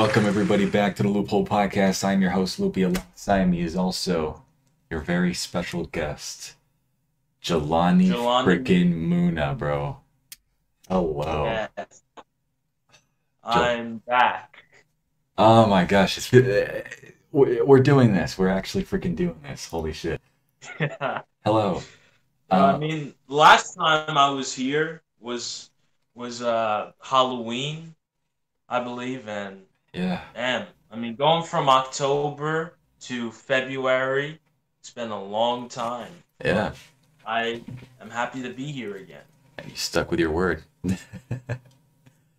Welcome everybody back to the Loophole Podcast. I'm your host, Loopie. Alongside me is also your very special guest, Jelani Jelani, freaking Moonah, bro. Hello. yes, Jel- I'm back. oh my gosh, we're doing this. We're actually freaking doing this. Holy shit. Hello. I Uh, mean, last time I was here was Halloween, I believe, and yeah, I mean, going from October to February, it's been a long time, yeah. but I am happy to be here again. And you stuck with your word.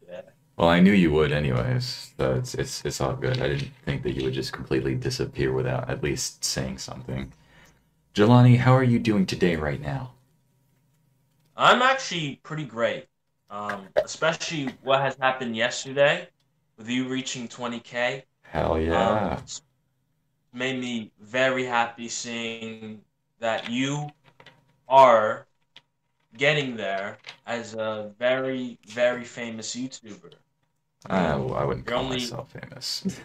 Yeah. Well, I knew you would anyways. So it's all good. I didn't think that you would just completely disappear without at least saying something. Jelani, how are you doing today right now? I'm actually pretty great, especially what has happened yesterday with you reaching 20K. Hell Um, yeah. Made me very happy seeing that you are getting there as a very, very famous YouTuber. I mean, I wouldn't you're call only, myself famous.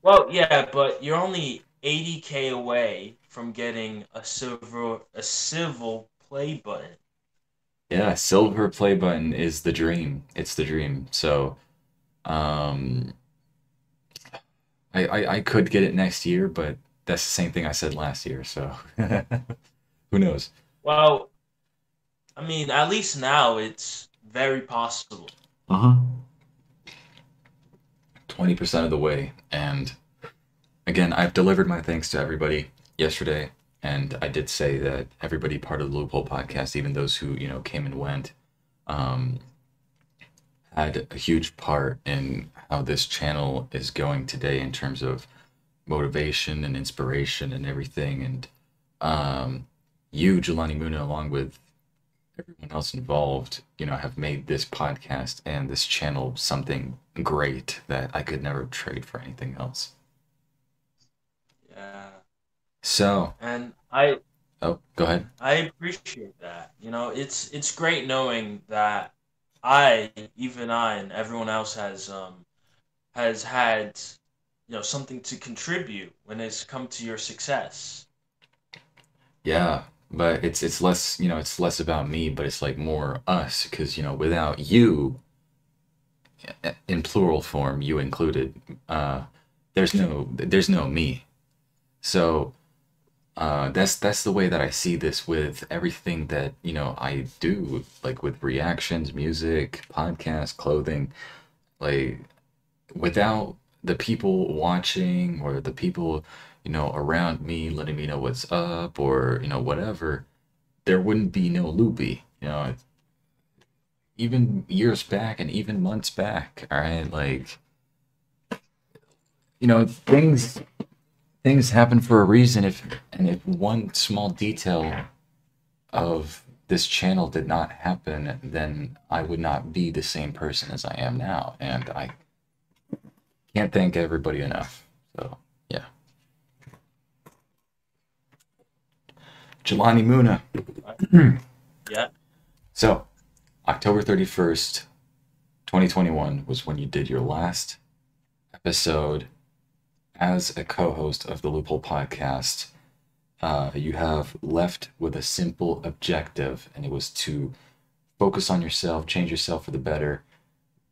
well, yeah, but you're only 80K away from getting a civil play button. Yeah, silver play button is the dream. It's the dream. So, um, I could get it next year, but that's the same thing I said last year. So, who knows? Well, I mean, at least now it's very possible. Uh-huh. 20% of the way. And again, I've delivered my thanks to everybody yesterday, and I did say that everybody part of the Loophole podcast, even those who came and went, um, had a huge part in how this channel is going today in terms of motivation and inspiration and everything. And you, Jelani Moonah, along with everyone else involved, have made this podcast and this channel something great that I could never trade for anything else. Yeah. So, And I oh, go ahead. I appreciate that. It's great knowing that I, even I, and everyone else has had something to contribute when it's come to your success. Yeah, but it's less, it's less about me, but it's like more us, because without you, in plural form, you included, uh, there's no me. So that's the way that I see this with everything that I do, like with reactions, music, podcast, clothing. Like without the people watching or the people around me letting me know what's up or whatever, there wouldn't be no Loopy. Even years back and even months back. All right, like things happen for a reason. If one small detail of this channel did not happen, then I would not be the same person as I am now, and I can't thank everybody enough. So yeah, Jelani Moonah. Yeah. So October 31st, 2021 was when you did your last episode as a co-host of the Loophole Podcast. You have left with a simple objective, and it was to focus on yourself, change yourself for the better.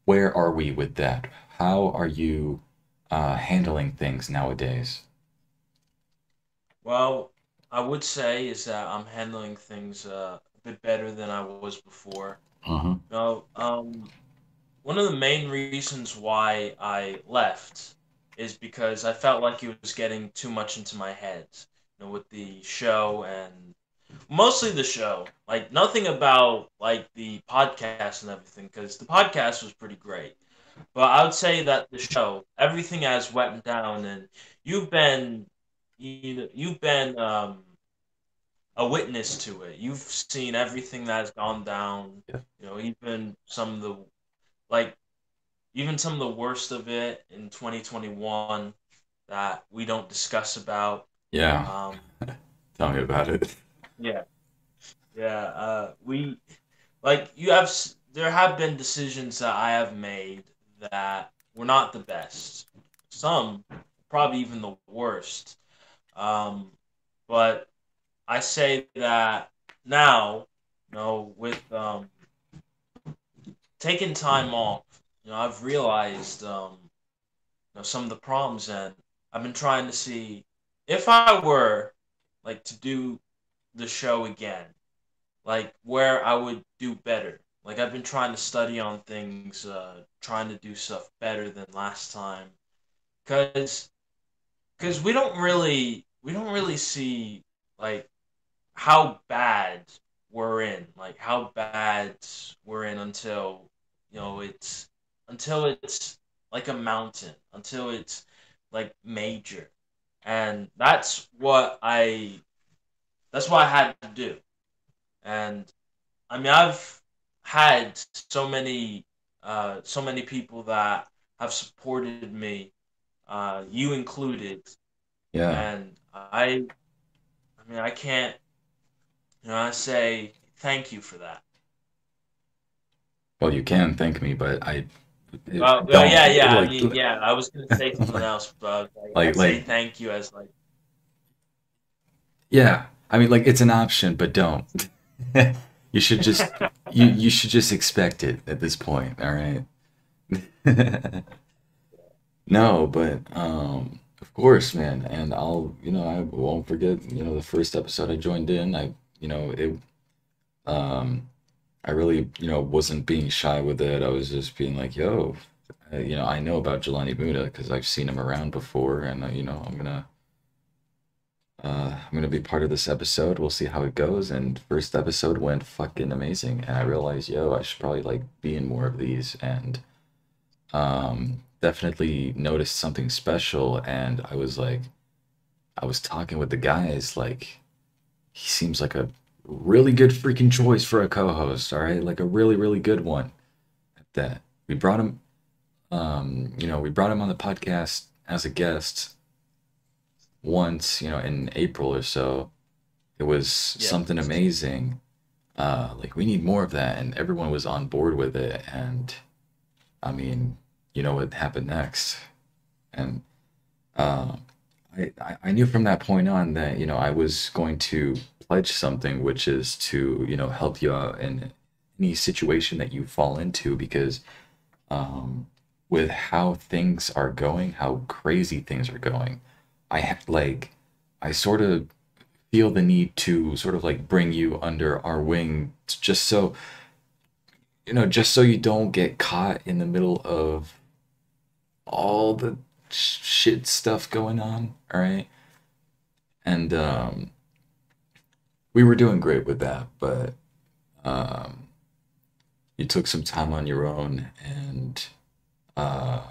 Where are we with that? How are you handling things nowadays? Well, I would say is that I'm handling things a bit better than I was before. Uh-huh. No, one of the main reasons why I left is because I felt like it was getting too much into my head, with the show and mostly the show. Like nothing about like the podcast and everything, because the podcast was pretty great. But I would say that the show, everything has went down, and you've been, you've been a witness to it. You've seen everything that has gone down. Yeah. Even some of the like even some of the worst of it in 2021 that we don't discuss about. Yeah. Um, Tell me about it. yeah, yeah. We like you have. There have been decisions that I have made that we're not the best. Some probably even the worst. Um, but I say that now, with taking time off, I've realized some of the problems, and I've been trying to see if I were like to do the show again, like where I would do better. Like I've been trying to study on things, trying to do stuff better than last time, cause we don't really see like how bad we're in, like how bad we're in until it's like a mountain, until it's like major, and that's what I had to do. And I mean, I've had so many people that have supported me, you included, Yeah. and I mean, I can't, I say thank you for that. Well, you can thank me, but I Well, yeah, don't yeah. I mean, yeah. I was gonna say something else, but like I'd say like thank you as like, yeah. I mean, like it's an option, but don't. You should just you should just expect it at this point. All right. No, but of course, man, and I won't forget, the first episode I joined in, it um I really, wasn't being shy with it. I was just being like, yo, I know about Jelani Moonah because I've seen him around before, and I'm gonna be part of this episode. We'll see how it goes. And first episode went fucking amazing, and I realized, yo, I should probably like be in more of these, and definitely noticed something special. And I was talking with the guys, like he seems like a really good freaking choice for a co-host. All right, like a really really good one at that. We brought him, we brought him on the podcast as a guest once, in April or so. It was yeah, something amazing. Like we need more of that, and everyone was on board with it. And I mean, you know what happened next, and uh, I knew from that point on that I was going to pledge something, which is to help you out in any situation that you fall into, because um, with how things are going, how crazy things are going, I sort of feel the need to sort of like bring you under our wing, just so you don't get caught in the middle of all the shit stuff going on. All right. And we were doing great with that, but um, you took some time on your own, and uh,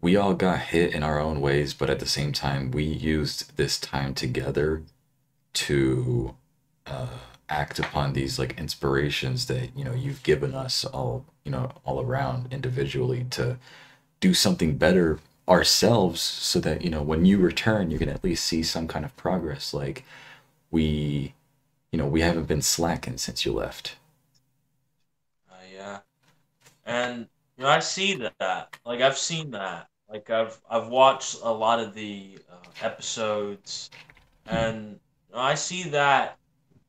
we all got hit in our own ways, but at the same time, we used this time together to uh, act upon these like inspirations that you've given us all around individually to do something better ourselves, so that when you return, you can at least see some kind of progress. Like we we haven't been slacking since you left. yeah. And I see that. Like I've seen that. Like I've watched a lot of the episodes, Mm. and I see that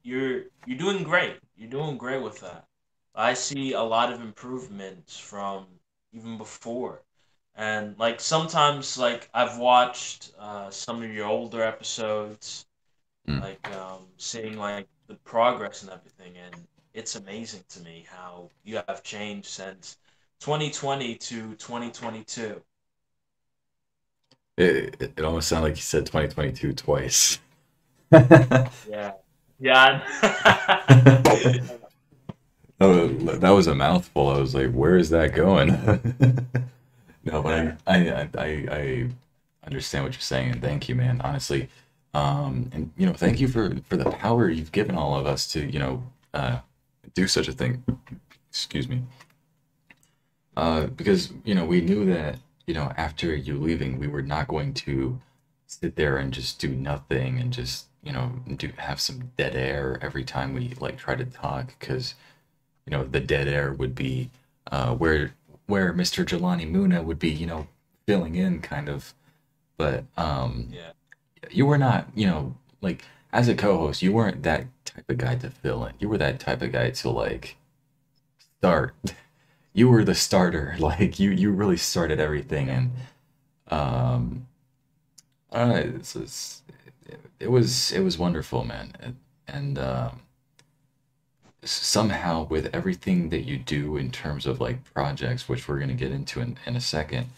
you're doing great. You're doing great with that. I see a lot of improvements from even before. And like sometimes like I've watched some of your older episodes, Mm. like seeing like the progress and everything, and it's amazing to me how you have changed since 2020 to 2022. It almost sounded like you said 2022 twice. Yeah. Yeah. Oh, that was a mouthful. I was like, where is that going? No, but Yeah. I understand what you're saying, and thank you, man. Honestly, and thank you for the power you've given all of us to do such a thing. Excuse me. Because we knew that after you leaving, we were not going to sit there and just do nothing and just have some dead air every time we like try to talk, because the dead air would be where where Mr. Jelani Moonah would be, filling in kind of. But Yeah. you were not, like as a co-host, you weren't that type of guy to fill in. You were that type of guy to like start. You were the starter. Like you really started everything, and um, it was wonderful, man. And somehow with everything that you do in terms of like projects, which we're gonna get into in a second,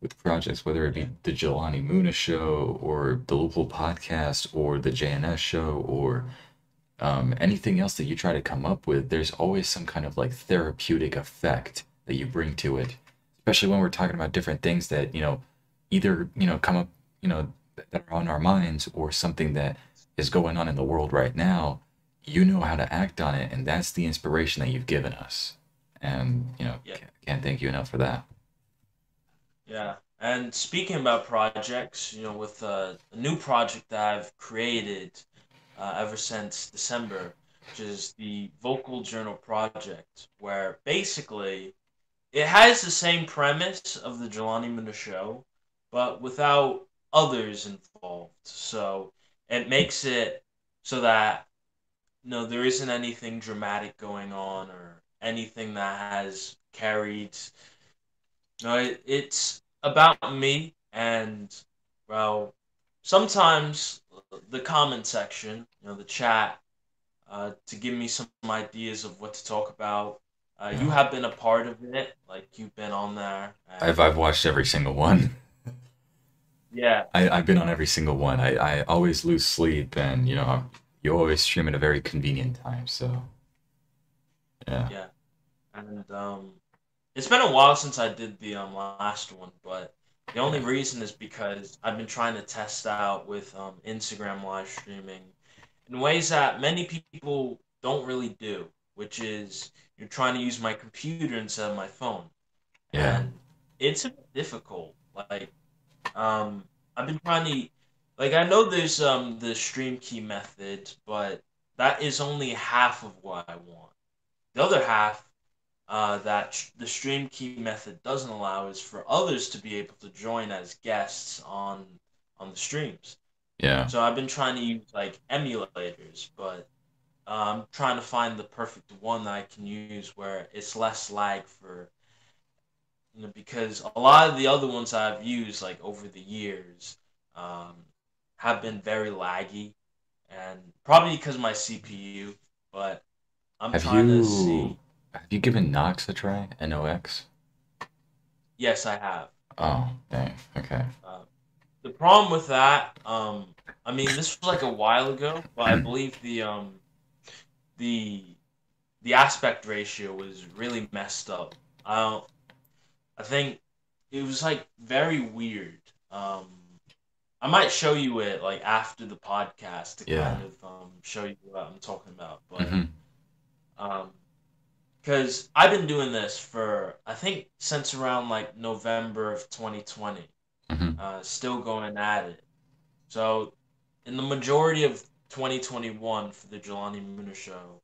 with projects, whether it Yeah. be the Jelani Moonah show or the Loophole Podcast or the JNS show or anything else that you try to come up with, there's always some kind of like therapeutic effect that you bring to it, especially when we're talking about different things that, either, come up, that are on our minds or something that is going on in the world right now. You know how to act on it, and that's the inspiration that you've given us. And, Yeah. can't thank you enough for that. Yeah. And speaking about projects, with a new project that I've created ever since December, which is the Vocal Journal Project, where basically it has the same premise of the Jelani Moonah show, but without others involved. So it makes it so that there isn't anything dramatic going on or anything that has carried. No, it's about me and, well, sometimes the comment section, the chat, to give me some ideas of what to talk about. You Yeah. have been a part of it, like you've been on there, I've and I've watched every single one. yeah, I've been on every single one. I always lose sleep, and you always stream at a very convenient time. So yeah, yeah, and it's been a while since I did the last one, but the only yeah, reason is because I've been trying to test out with Instagram live streaming in ways that many people don't really do, which is you're trying to use my computer instead of my phone, yeah. and it's a bit difficult. Like, um, I've been trying to, like, I know there's the stream key method, but that is only half of what I want. The other half, that the stream key method doesn't allow, is for others to be able to join as guests on the streams. Yeah. So I've been trying to use like emulators, but I'm trying to find the perfect one that I can use where it's less lag for, because a lot of the other ones I've used like over the years um, have been very laggy, and probably because of my CPU. But I'm Have trying to you see. have you given Nox a try? Nox? Yes, I have. Oh, dang. Okay. Uh, the problem with that, I mean, this was like a while ago, but I believe the the aspect ratio was really messed up. I don't, I think it was like very weird. Um, I might show you it like after the podcast to Yeah. kind of show you what I'm talking about. But Hmm. um, because I've been doing this for I think since around like November of 2020, Hmm. still going at it. So in the majority of 2021 for the Jelani Moonah show,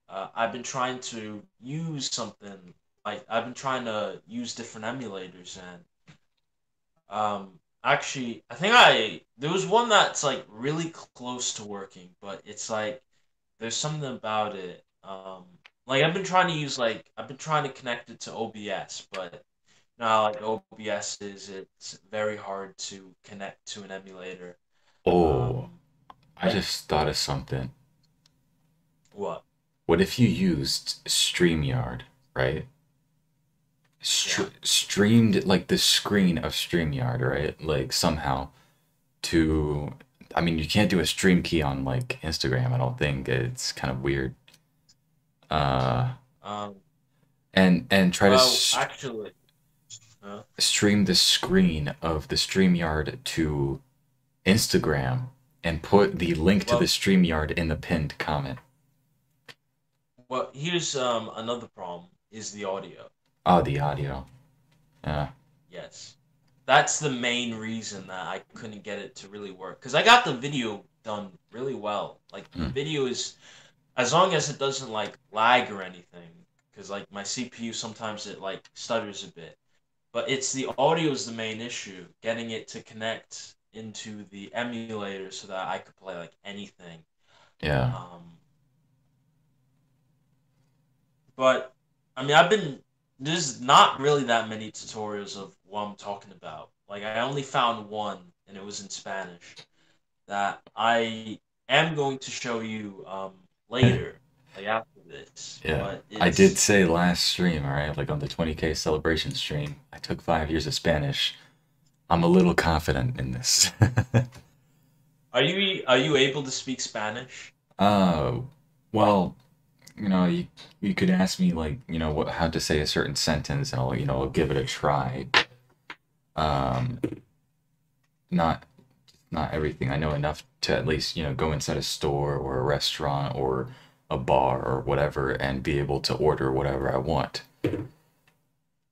I've been trying to use something like I've been trying to use different emulators, and actually I think I there was one that's like really close to working, but it's like there's something about it. Like I've been trying to connect it to OBS, but now like OBS is it's very hard to connect to an emulator. Oh, Um, I like just thought of something. what? What if you used StreamYard, right? Yeah. Streamed like the screen of StreamYard, right? Like somehow to I mean, you can't do a stream key on like Instagram, I don't think. It's kind of weird. Uh Um, and try to well, actually, uh, stream the screen of the StreamYard to Instagram and put the link to the well, StreamYard in the pinned comment. here's another problem is the audio. Oh, the audio. Yeah. Yes. That's the main reason that I couldn't get it to really work. Because I got the video done really well. Like, the Hmm. video is, as long as it doesn't, like, lag or anything. because like my CPU sometimes it like stutters a bit. But it's the audio is the main issue. Getting it to connect into the emulator so that I could play like anything. Yeah. Um, but I mean, I've been there's not really that many tutorials of what I'm talking about. Like I only found one, and it was in Spanish that I am going to show you later, like after this. Yeah. But I did it's say last stream, all right, like on the 20K celebration stream, I took 5 years of Spanish. I'm a little confident in this. are you able to speak Spanish? uh, well, you could ask me like, how to say a certain sentence, and I'll give it a try. Um, not not everything. I know enough to at least, go inside a store or a restaurant or a bar or whatever and be able to order whatever I want.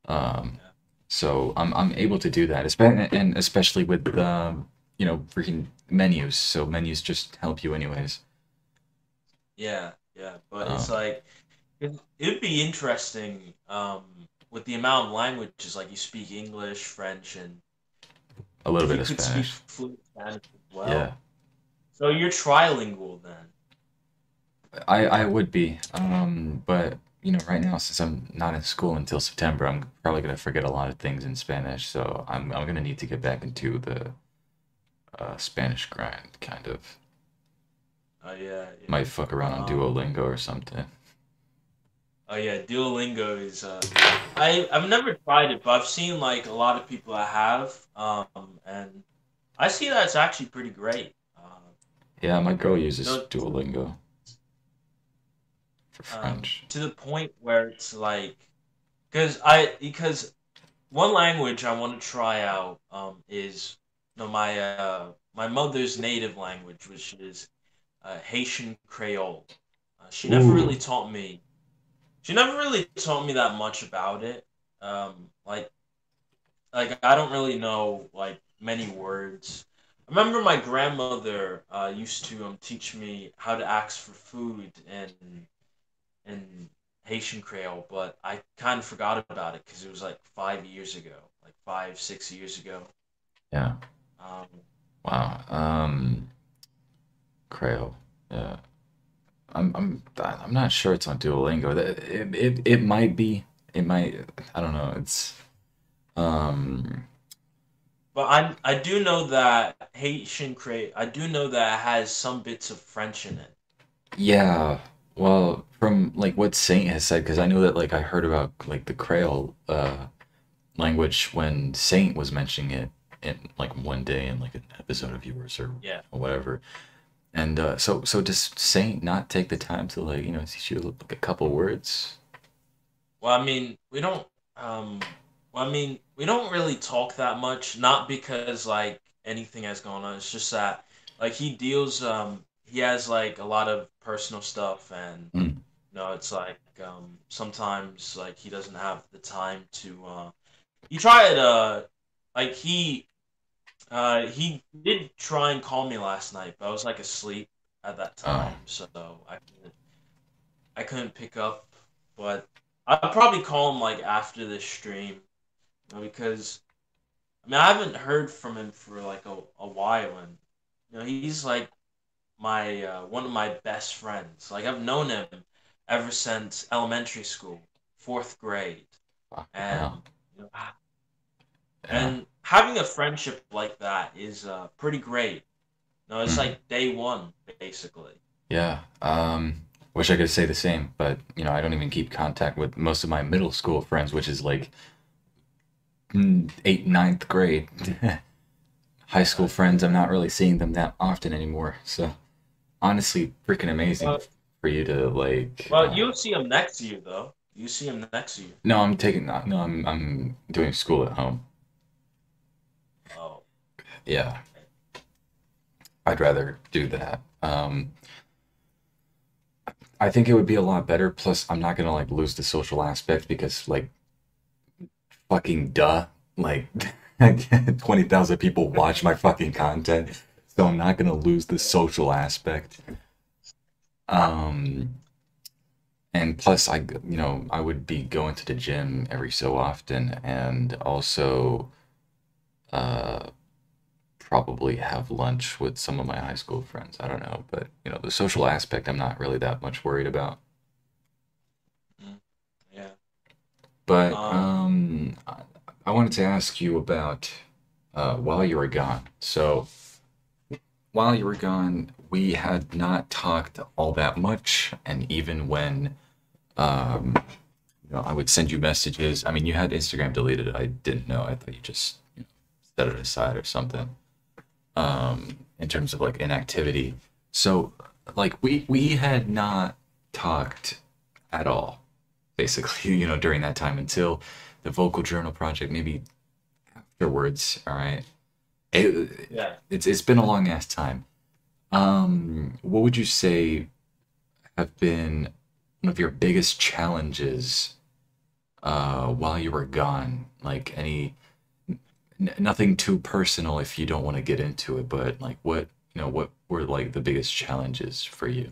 Um, Yeah, so I'm able to do that, especially with freaking menus. So menus just help you anyways. yeah, yeah. But it's Um, like it'd be interesting with the amount of languages. Like you speak English, French, and a little if bit you of could speak Spanish. fluent Spanish as Yeah, well. So you're trilingual then. I would be. But right now since I'm not in school until September, I'm probably gonna forget a lot of things in Spanish. So I'm gonna need to get back into the Spanish grind, kind of. Oh yeah, yeah. Might fuck around on Um, Duolingo or something. oh yeah, Duolingo is I've never tried it, but I've seen like a lot of people that have, and I see that it's actually pretty great. Yeah, my girl You uses know, Duolingo for French. to the point where it's like, because one language I want to try out is my mother's native language, which is Haitian Creole. She never Ooh, really taught me. She never really taught me that much about it. Like I don't really know like many words. I remember my grandmother used to teach me how to ask for food in Haitian Creole, but I kind of forgot about it because it was like 5 years ago, like 5, 6 years ago. yeah. Um, Wow. Creole. Yeah. I'm not sure it's on Duolingo. It might be. It might. I don't know. It's um but I do know that Haitian Creole. I do know that it has some bits of French in it. yeah. Well, from like what Saint has said, because I know that like I heard about like the Creole language when Saint was mentioning it in like one day in like an episode of yours Yeah. or whatever. And so does Saint not take the time to like teach you like a couple words? Well, I mean, we don't. Well, I mean, we don't really talk that much. Not because like anything has gone on. It's just that like he deals. He has like a lot of personal stuff, and Mm. it's like sometimes like he doesn't have the time to. He tried. Like he did try and call me last night, but I was like asleep at that Oh, time, so I couldn't pick up. But I'll probably call him like after this stream, because I mean I haven't heard from him for like a while, and he's like my one of my best friends. Like I've known him ever since elementary school, fourth grade, fucking hell. and you know, Yeah. and having a friendship like that is pretty great. No, it's Mm. like day one basically. Yeah. Wish I could say the same, but I don't even keep contact with most of my middle school friends, which is like eighth, ninth grade. High school friends, I'm not really seeing them that often anymore. So honestly, freaking amazing Well, for you to like. well, you'll see him next year though. You see him next year. No, I'm taking. No, I'm doing school at home. Oh, Yeah, I'd rather do that. I think it would be a lot better. Plus, I'm not gonna like lose the social aspect because like fucking duh, like 20,000 people watch my fucking content, so I'm not gonna lose the social aspect. Um, and plus I would be going to the gym every so often, and also uh probably have lunch with some of my high school friends. I don't know, but the social aspect I'm not really that much worried about. Mm, yeah. But Um. I wanted to ask you about while you were gone. So while you were gone, we had not talked all that much, and even when um, I would send you messages. I mean, you had Instagram deleted. I didn't know. I thought you just set it aside or something. In terms of like inactivity. So like we had not talked at all, basically, during that time until the vocal journal project, maybe afterwards. All right. Yeah. It's been a long ass time. What would you say have been one of your biggest challenges while you were gone? Like nothing too personal if you don't want to get into it, but like what were like the biggest challenges for you?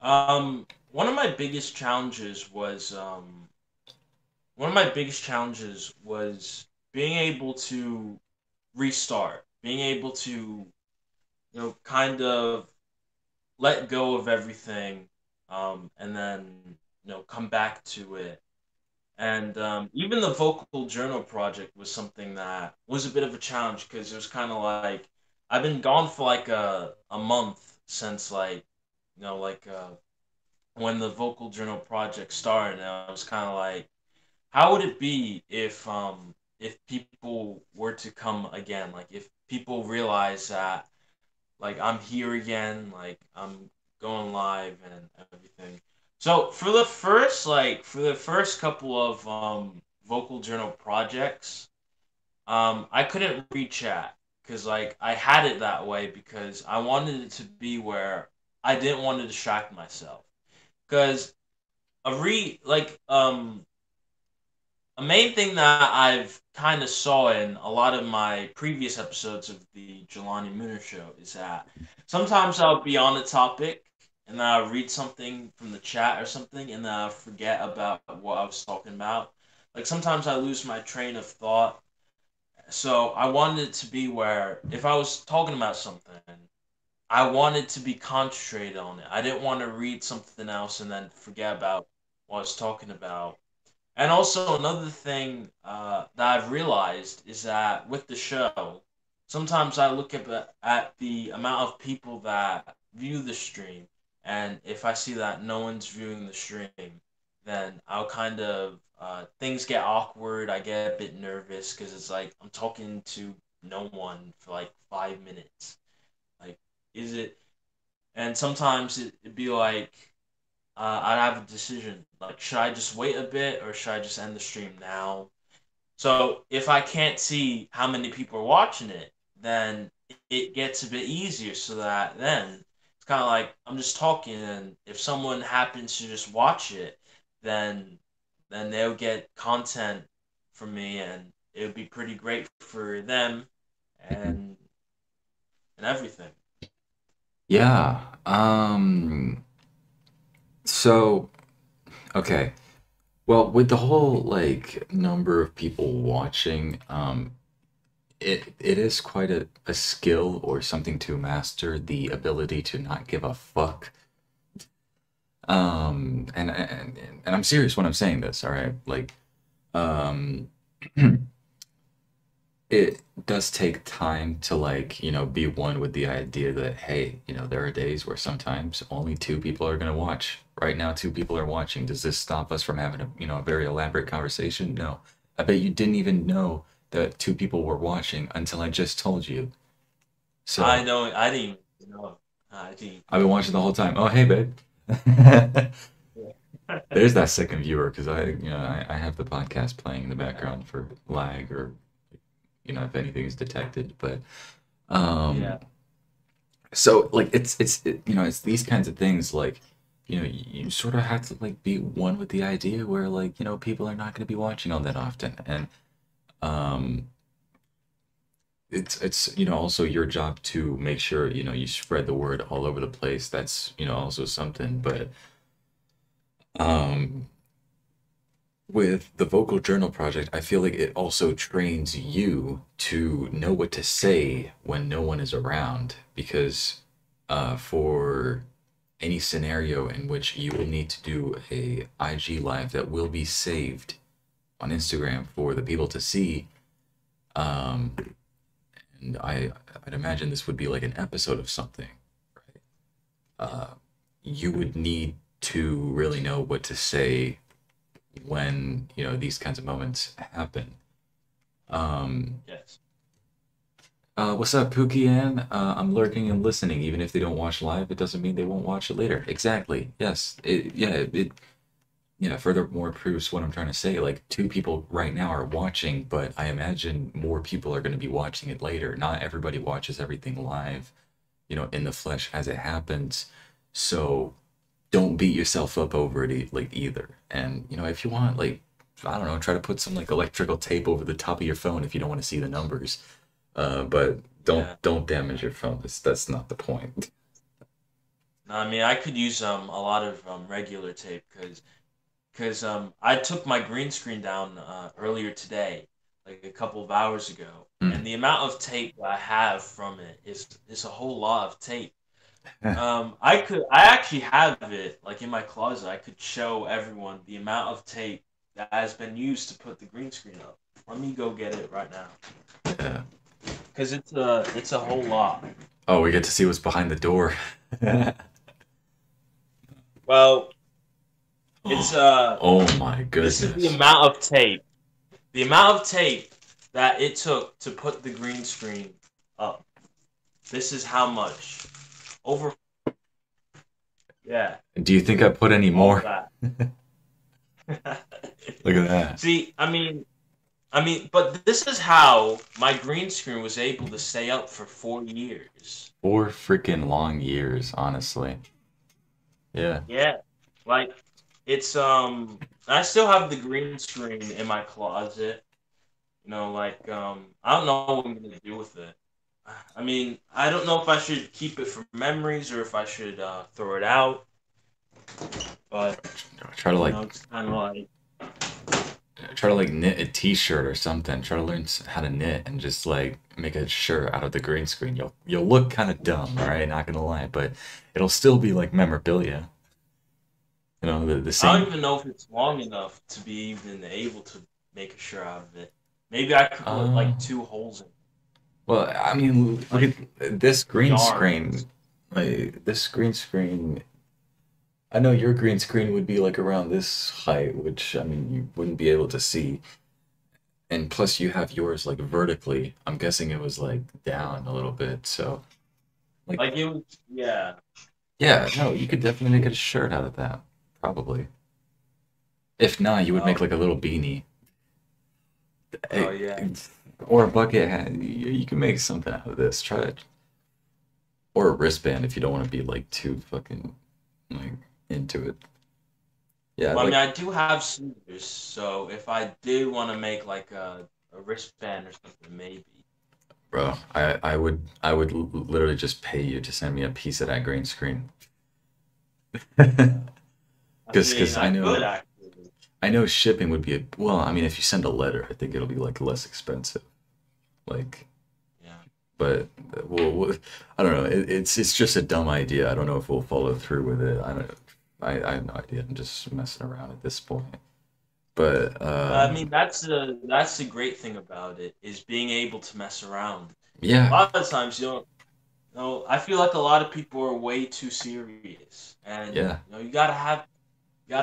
One of my biggest challenges was one of my biggest challenges was being able to restart, being able to, kind of let go of everything, and then, come back to it. And even the vocal journal project was something that was a bit of a challenge because it was kind of like I've been gone for like a month since like, like when the vocal journal project started, and I was kind of like, how would it be if people were to come again, like if people realize that like I'm here again, like I'm going live and everything. So for the first couple of vocal journal projects, I couldn't read chat because like I had it that way because I wanted it to be where I didn't want to distract myself because a main thing that I've kind of saw in a lot of my previous episodes of the Jelani Moonah show is that sometimes I'll be on a topic and then I'll read something from the chat or something and then I'll forget about what I was talking about. Like sometimes I lose my train of thought. So I wanted it to be where if I was talking about something, I wanted to be concentrated on it. I didn't want to read something else and then forget about what I was talking about. And also another thing that I've realized is that with the show, sometimes I look at the amount of people that view the stream, and if I see that no one's viewing the stream, then I'll kind of things get awkward. I get a bit nervous because it's like I'm talking to no one for like 5 minutes. Like, is it? And sometimes it'd be like I'd have a decision. Like, should I just wait a bit or should I just end the stream now? So if I can't see how many people are watching it, then it gets a bit easier. So that then it's kind of like I'm just talking, and if someone happens to just watch it, then they'll get content from me, and it would be pretty great for them, Mhm. and everything. Yeah. So okay. Well, with the whole like number of people watching, it is quite a skill or something to master, the ability to not give a fuck. And I'm serious when I'm saying this, all right? Like, um, it does take time to like, be one with the idea that, hey, there are days where sometimes only two people are gonna watch. Right now, two people are watching. Does this stop us from having a very elaborate conversation? No. I bet you didn't even know that two people were watching until I just told you. I So know. I didn't even know. I didn't I've been watching the whole time. Oh, hey, babe. even There's that second viewer because I have the podcast playing in the know. background for lag or if anything is detected. But um, Yeah. so like it's these kinds of things like you sort of have to like be one with the idea where like people are not going to be watching all that often, and um, it's also your job to make sure you spread the word all over the place. That's also something, but. Um, with the vocal journal project, I feel like it also trains you to know what to say when no one is around because for any scenario in which you will need to do a IG live that will be saved on Instagram for the people to see, um, and I'd imagine this would be like an episode of something, right? You would need to really know what to say when these kinds of moments happen. Um, Yes. what's up, Pookie Ann? I'm lurking and listening. Even if they don't watch live, it doesn't mean they won't watch it later. Exactly. Yes. Yeah. Furthermore proves what I'm trying to say. Like two people right now are watching, but I imagine more people are going to be watching it later. Not everybody watches everything live, in the flesh as it happens. So don't beat yourself up over it like either. And if you want, like, I don't know, try to put some like electrical tape over the top of your phone if you don't want to see the numbers. But Yeah. don't damage your phone. That's not the point. No, I mean I could use a lot of regular tape because I took my green screen down earlier today, like a couple of hours ago, and Mm. the amount of tape I have from it is a whole lot of tape. I actually have it like in my closet. I could show everyone the amount of tape that has been used to put the green screen up. Let me go get it right now Yeah. because it's a whole lot. Oh, we get to see what's behind the door. Well, it's Oh my this is the goodness. amount of tape. The amount of tape that it took to put the green screen up. This is how much. Over, yeah, Do you think I put any all more? that. Look at that. See, but this is how my green screen was able to stay up for 4 years. 4 freaking long years, honestly. Yeah. Yeah, like it's I still have the green screen in my closet. Like I don't know what I'm gonna do with it. I mean, I don't know if I should keep it for memories or if I should throw it out. But Try to like it's kind of like knit a t-shirt or something. Try to learn how to knit and just like make a shirt out of the green screen. You'll look kind of dumb, all right? Not gonna lie, but it'll still be like memorabilia. The I don't same. even know if it's long enough to be even able to make a shirt out of it. Maybe I could put Uh, like two holes in it, well, I mean, look like at this green yarn. screen. Like this green screen. I know your green screen would be like around this height, which I mean you wouldn't be able to see. And plus you have yours like vertically. I'm guessing it was like down a little bit. So like Like it was, yeah. yeah, no, you could definitely make a shirt out of that. Probably. If not, you would make Oh, like a little beanie. oh Eh, yeah. or a bucket hat. You can make something out of this. Try it. Or a wristband if you don't want to be like too fucking like into it. Yeah, Well, I mean, like I do have scissors, so if I did want to make like a wristband or something, maybe. bro, I would literally just pay you to send me a piece of that green screen. Yeah. I mean, Because I could actually. I know shipping would be well, I mean if you send a letter, I think it'll be like less expensive. Like Yeah. but I don't know. It's just a dumb idea. I don't know if we'll follow through with it. I don't. I have no idea. I'm just messing around at this point. But I mean, that's the great thing about it is being able to mess around. A yeah, lot of times, I feel like a lot of people are way too serious, and yeah, you gotta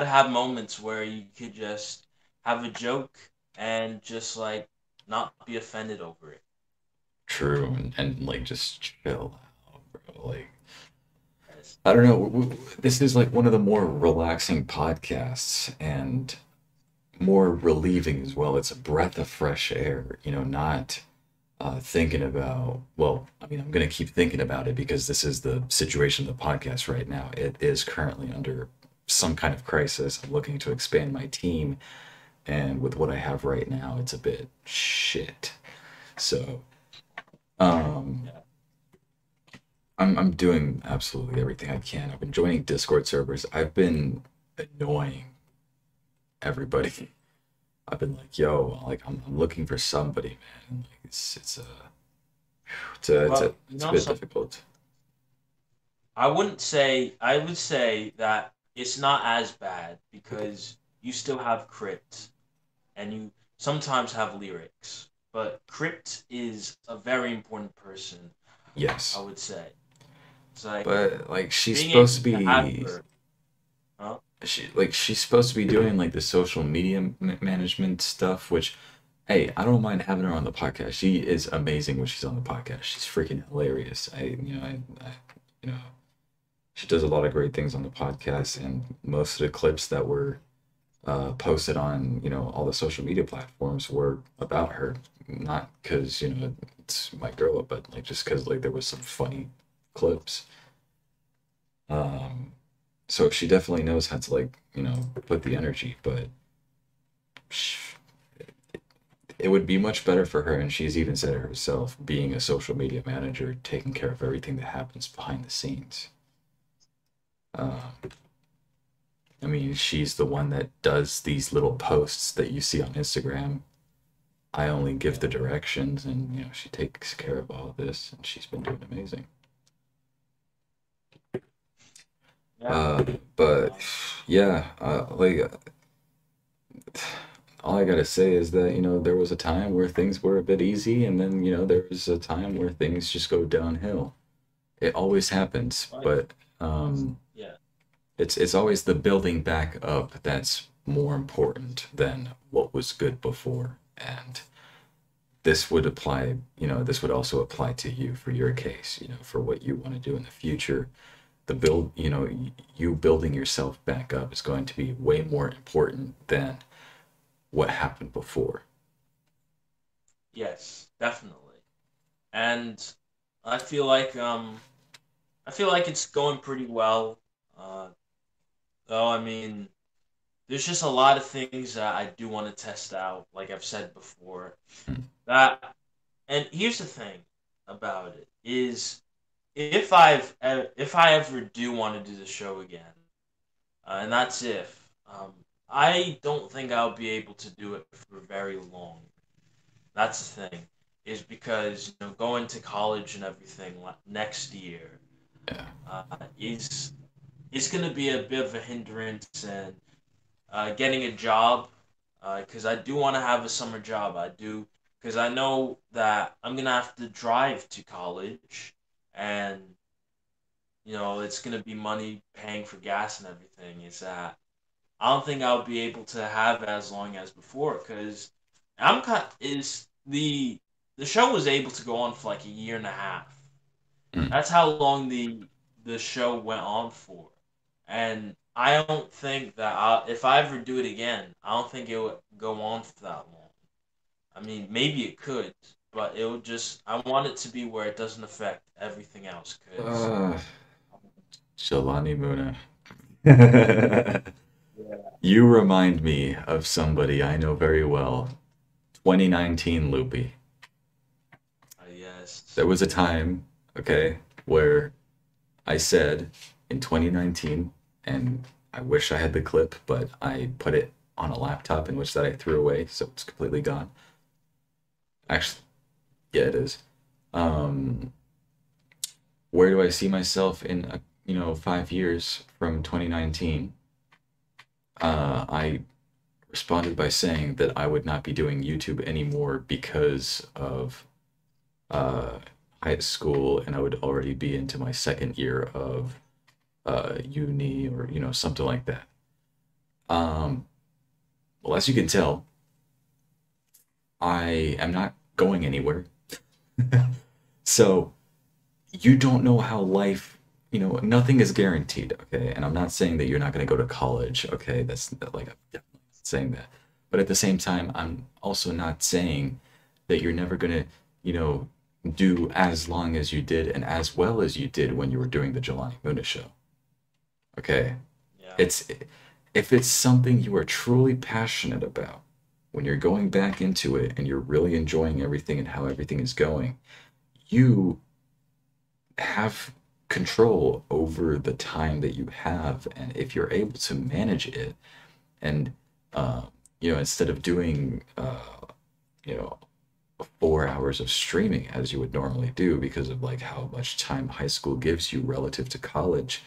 have moments where you could just have a joke and just like not be offended over it. true, and like just chill out, bro. Like Yes. I don't know. This is like one of the more relaxing podcasts and more relieving as well. It's a breath of fresh air. Not thinking about, well, I mean, I'm going to keep thinking about it because this is the situation of the podcast right now. It is currently under some kind of crisis. I'm looking to expand my team, and with what I have right now, it's a bit shit. So, um, Yeah. I'm doing absolutely everything I can. I've been joining Discord servers. I've been annoying everybody. I've been like, yo, like I'm looking for somebody, man. Like, Well, it's a bit difficult. I would say that it's not as bad because you still have Crypt and you sometimes have lyrics. But Crypt is a very important person, I Yes, would say. It's like but like she's being supposed to able to have be her, huh? she's supposed to be doing like the social media management stuff, which hey, I don't mind having her on the podcast. She is amazing when she's on the podcast. She's freaking hilarious. I you know, she does a lot of great things on the podcast, and most of the clips that were posted on all the social media platforms were about her. Not because it's my girl, but like just because like there was some funny clips. Um, so she definitely knows how to like put the energy, but it would be much better for her, and she's even said it herself, being a social media manager, taking care of everything that happens behind the scenes. Uh, I mean, she's the one that does these little posts that you see on Instagram. I only give the Yeah. directions, and she takes care of all of this, and she's been doing amazing. Yeah. Uh, but Um, yeah, all I gotta say is that there was a time where things were a bit easy, and then there was a time where things just go downhill. It always happens, but but yeah. it's always the building back up that's more important than what was good before. And this would also apply to you for your case, for what you want to do in the future. The build, you building yourself back up is going to be way more important than what happened before. Yes, definitely. And I feel like I feel like it's going pretty well. Uh, though I mean, there's just a lot of things that I do want to test out, like I've said before. That and here's the thing about it is if I ever do want to do the show again, and that's if I don't think I'll be able to do it for very long. That's the thing, is because going to college and everything next year Yeah. uh, is going to be a bit of a hindrance, and getting a job because I do want to have a summer job. I do because I know that I'm gonna have to drive to college, and it's gonna be money paying for gas and everything. Is that I don't think I'll be able to have as long as before because I'm kind is the show was able to go on for like a year and a half. Mm. That's how long the show went on for, and I don't think that if I ever do it again, I don't think it would go on for that long. I mean, maybe it could, but it would just. I want it to be where it doesn't affect everything else, because. Uh, Jelani Moonah. Yeah. You remind me of somebody I know very well. 2019 Loopy. Yes. There was a time, okay, where I said in 2019, and I wish I had the clip, but I put it on a laptop in which that I threw away, so it's completely gone. Actually, yeah, it is. Um, where do I see myself in 5 years from 2019? I responded by saying that I would not be doing YouTube anymore because of uh, high school, and I would already be into my second year of uni, or something like that. Um, well, as you can tell, I am not going anywhere. So you don't know how life, nothing is guaranteed, okay? And I'm not saying that you're not going to go to college, okay? That's like, I'm definitely not saying that. But at the same time, I'm also not saying that you're never going to, do as long as you did and as well as you did when you were doing the Jelani Moonah show, okay? Yeah. It's if it's something you are truly passionate about, when you're going back into it and you're really enjoying everything and how everything is going, you have control over the time that you have, and if you're able to manage it, and uh, instead of doing you know 4 hours of streaming as you would normally do because of like how much time high school gives you relative to college,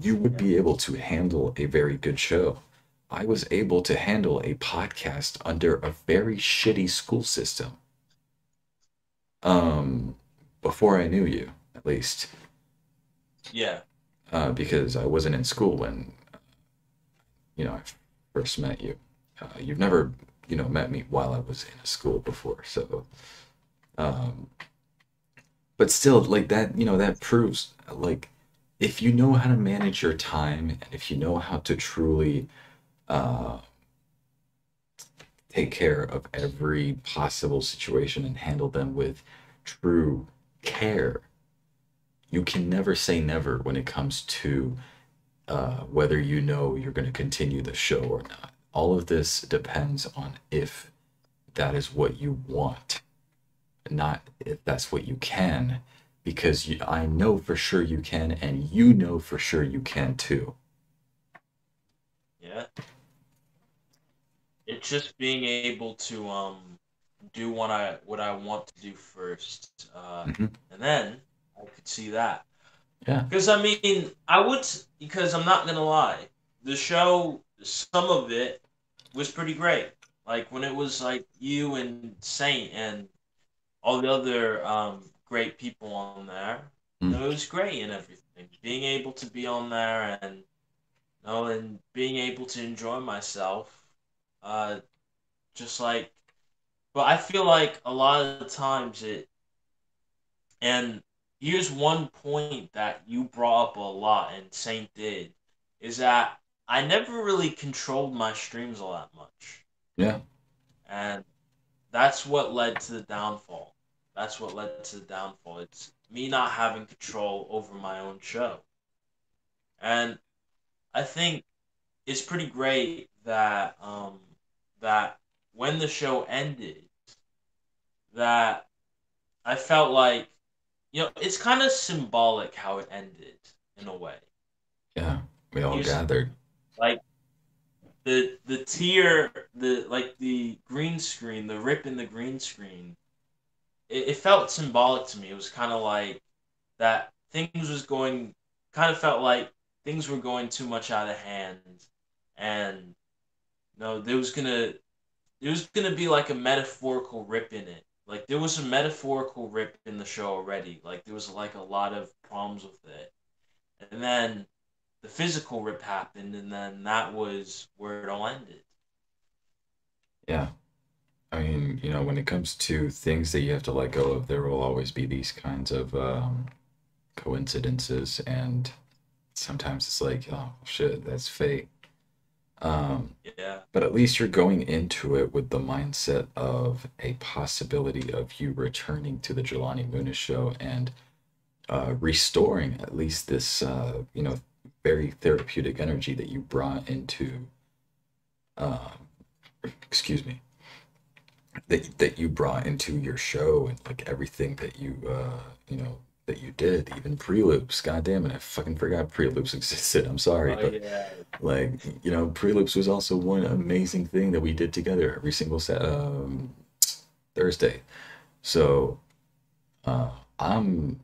you would Yeah. be able to handle a very good show. I was able to handle a podcast under a very shitty school system, um, before I knew you, at least, Yeah. because I wasn't in school when I first met you. You've never met me while I was in a school before, so um, but still, like that, that proves like if you know how to manage your time and if you know how to truly uh, take care of every possible situation and handle them with true care, you can never say never when it comes to whether you're going to continue the show or not. All of this depends on if that is what you want, not if that's what you can, because I know for sure you can, and you know for sure you can too. Yeah. It's just being able to do what I want to do first, Hmm. and then I could see that. Yeah, Because I mean, I would, because I'm not gonna lie, the show, some of it was pretty great. Like when it was like you and Saint and all the other great people on there, mm, it was great and everything. Being able to be on there and and being able to enjoy myself, uh, just like. But I feel like a lot of the times and here's one point that you brought up a lot and Saint did, is that I never really controlled my streams all that much. yeah, And that's what led to the downfall. That's what led to the downfall. It's me not having control over my own show. And I think it's pretty great that when the show ended, that I felt like it's kind of symbolic how it ended in a way. yeah. We all Here's gathered. like the tear, the green screen, the rip in the green screen. It felt symbolic to me. It was kind of like that things was going, kind of felt like things were going too much out of hand, and there was gonna be like a metaphorical rip in it. Like there was a metaphorical rip in the show already. Like there was like a lot of problems with it, and then the physical rip happened, and then that was where it all ended. Yeah. I mean, when it comes to things that you have to let go of, there will always be these kinds of coincidences, and sometimes it's like, oh shit, that's fate. Um, Yeah, but at least you're going into it with the mindset of a possibility of you returning to the Jelani Moonah show and restoring at least this, very therapeutic energy that you brought into, uh, excuse me, that you brought into your show and like everything that that you did, even pre-loops. God damn it, I fucking forgot pre-loops existed. I'm sorry, oh but yeah, like pre-loops was also one amazing thing that we did together every single Thursday. So uh, I'm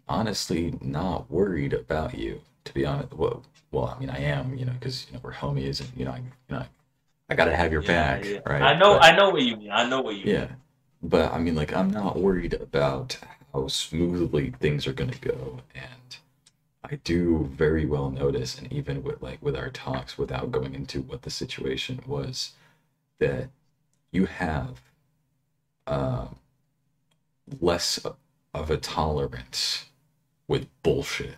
honestly not worried about you, to be honest. Well, I mean, I am, because we're homies, and I gotta have your yeah, back, yeah. right? I know what you mean. I know what you Yeah, mean. but I mean, like, I'm not worried about how smoothly things are gonna go, and I do very well notice, and even with our talks, without going into what the situation was, that you have uh, less of a tolerance with bullshit,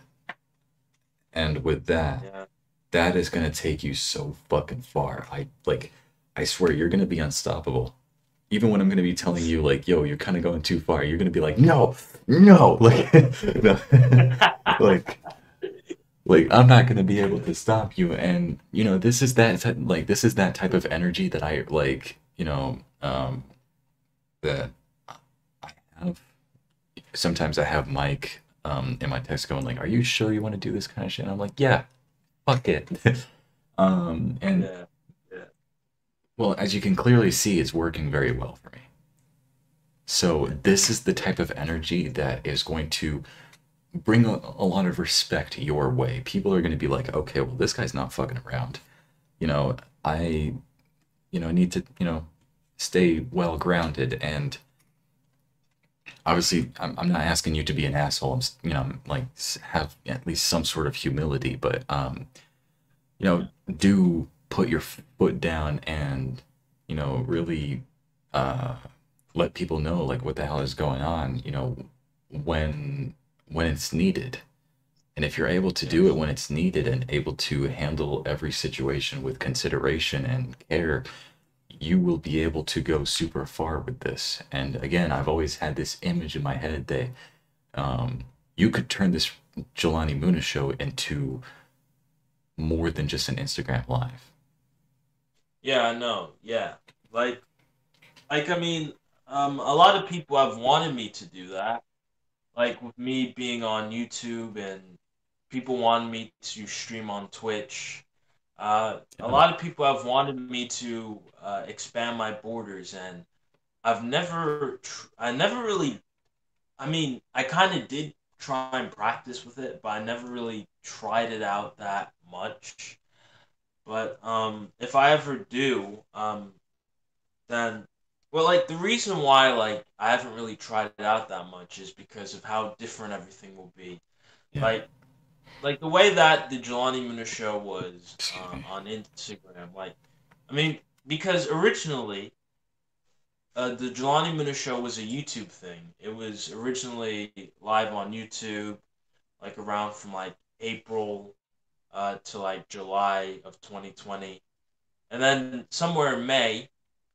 and with that, Yeah. that is gonna take you so fucking far. I swear, you're gonna be unstoppable. Even when I'm gonna be telling you like, yo, you're kind of going too far, you're gonna be like, no, no, like, no, like, I'm not gonna be able to stop you. And this is that type of energy that I like, that I have. Sometimes I have Mike in my text going like, "Are you sure you want to do this kind of shit?" And I'm like, "Yeah, fuck it." And Yeah. Yeah. well, as you can clearly see, it's working very well for me. So this is the type of energy that is going to bring a lot of respect your way. People are going to be like, okay, well, this guy's not fucking around. You know, I, need to, stay well grounded. And obviously, I'm not asking you to be an asshole. like have at least some sort of humility, but, do put your foot down and, really, uh, let people know like what the hell is going on, when it's needed. And if you're able to do it Yes. when it's needed and able to handle every situation with consideration and care, you will be able to go super far with this. And again, I've always had this image in my head that you could turn this Jelani Moonah show into more than just an Instagram live. Yeah, I know. Yeah. Like I mean, a lot of people have wanted me to do that. Like with me being on YouTube and people wanted me to stream on Twitch. A Yeah, lot of people have wanted me to expand my borders, and I never really. I mean, I kind of did try and practice with it, but I never really tried it out that much. But if I ever do, then well, like the reason why like I haven't really tried it out that much is because of how different everything will be. yeah. Like the way that the Jelani Moonah show was Excuse me. on Instagram. Like, I mean, because originally the Jelani Moonah show was a YouTube thing. It was originally live on YouTube, like around from like April to like July of 2020. And then somewhere in May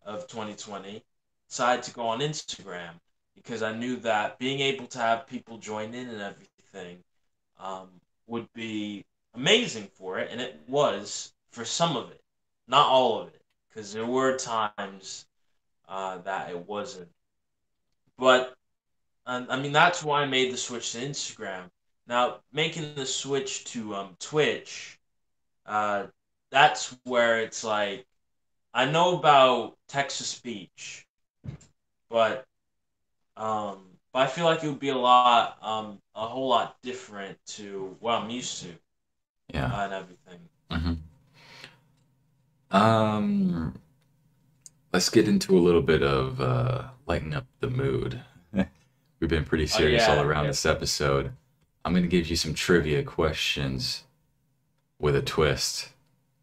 of 2020, decided to go on Instagram because I knew that being able to have people join in and everything um, would be amazing for it, and it was for some of it, not all of it, because there were times that it wasn't. But I mean, that's why I made the switch to Instagram. Now, making the switch to Twitch, uh, that's where it's like I know about text to speech, but but I feel like it would be a whole lot different to what I'm used to Yeah. and everything. hmm Um, let's get into a little bit of lighten up the mood. We've been pretty Oh serious all yeah, around yeah. this episode. I'm going to give you some trivia questions with a twist.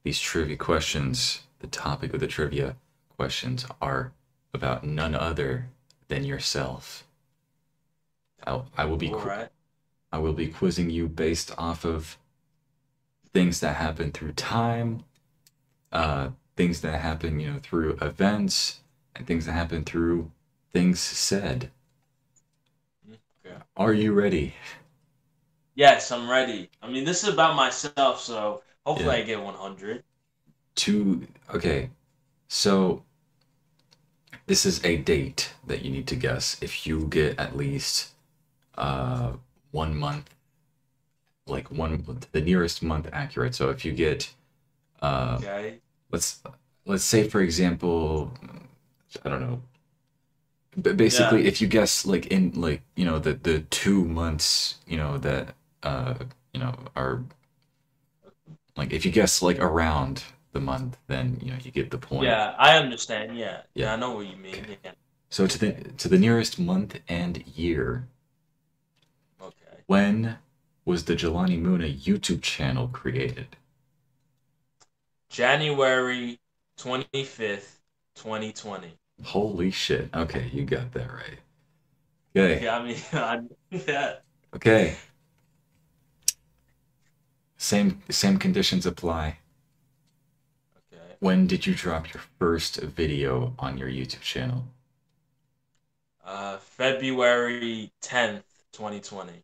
These trivia questions, the topic of the trivia questions are about none other than yourself. I will be All right. I will be quizzing you based off of things that happen through time, uh, things that happen, through events, and things that happen through things said. Okay. Are you ready? Yes, I'm ready. I mean, this is about myself, so hopefully Yeah. I get 100. Okay. So this is a date that you need to guess. If you get at least uh 1 month, like the nearest month accurate. So if you get uh Okay. let's let's say for example, I don't know. But Yeah. basically, if you guess like in like the 2 months that uh are like if you guess like around the month, then you get the point. Yeah, I understand. Yeah. Yeah. Yeah, I know what you Okay. mean. Yeah. So to the nearest month and year, Okay. when was the Jelani Moonah YouTube channel created? January 25th, 2020. Holy shit. Okay, you got that right. Okay. Yeah, I mean, yeah. Okay. Same conditions apply. Okay. When did you drop your first video on your YouTube channel? February 10th, 2020.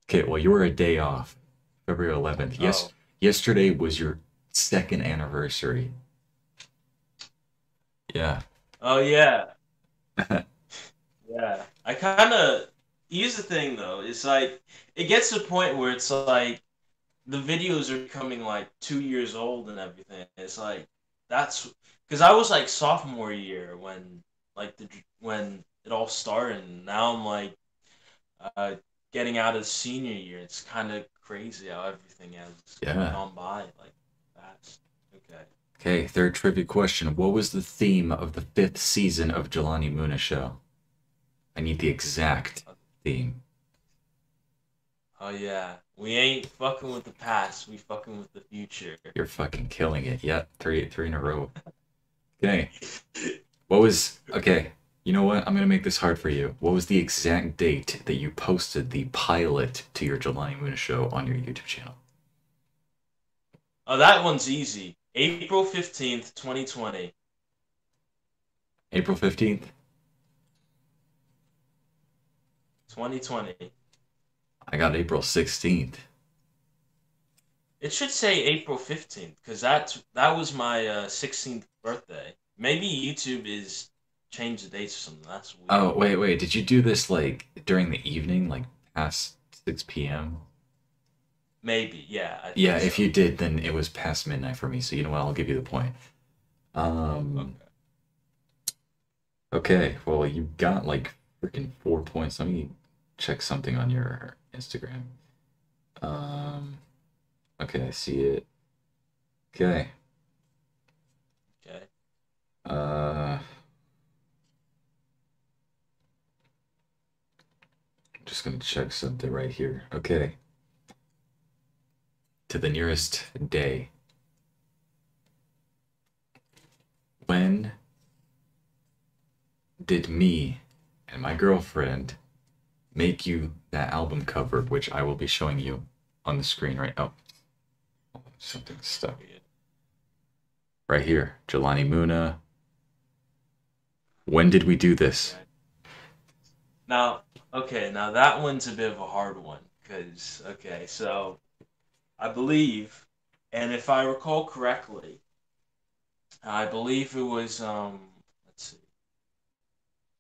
Okay, well you were a day off. February 11th. Yes, Oh. yesterday was your second anniversary. Yeah. Oh yeah. Yeah. I kind of here's the thing though. It's like it gets to a point where it's like the videos are becoming like 2 years old and everything. It's like that's because I was like sophomore year when when it all started. And now I'm like uh, getting out of senior year. It's kind of crazy how everything has Yeah. gone by like fast. Okay. Okay, third trivia question. What was the theme of the fifth season of Jelani Moonah show? I need the exact theme. Oh yeah, we ain't fucking with the past. We fucking with the future. You're fucking killing it. Yep, three in a row. Okay. What was okay? You know what? I'm gonna make this hard for you. What was the exact date that you posted the pilot to your Jelani Moonah show on your YouTube channel? Oh, that one's easy. April 15th, 2020. April 15th? 2020. I got April 16th. It should say April 15th because that was my 16th birthday. Maybe YouTube is changed the dates or something. That's weird. Oh, wait. Did you do this like during the evening, like past 6 p.m.? Maybe, yeah. I Yeah, think if so. you did, then it was past midnight for me. So you know what? I'll give you the point. Um, Okay. okay. Well, you got like freaking 4 points. Let me check something on your Instagram. Um, okay, I see it. Okay. Okay. Uh, just gonna check something right here. Okay. To the nearest day. When did me and my girlfriend make you that album cover, which I will be showing you on the screen right now? Oh, something stuck. Right here. Jelani Moonah. When did we do this? Okay. Now that one's a bit of a hard one because so I believe, and if I recall correctly, I believe it was let's see.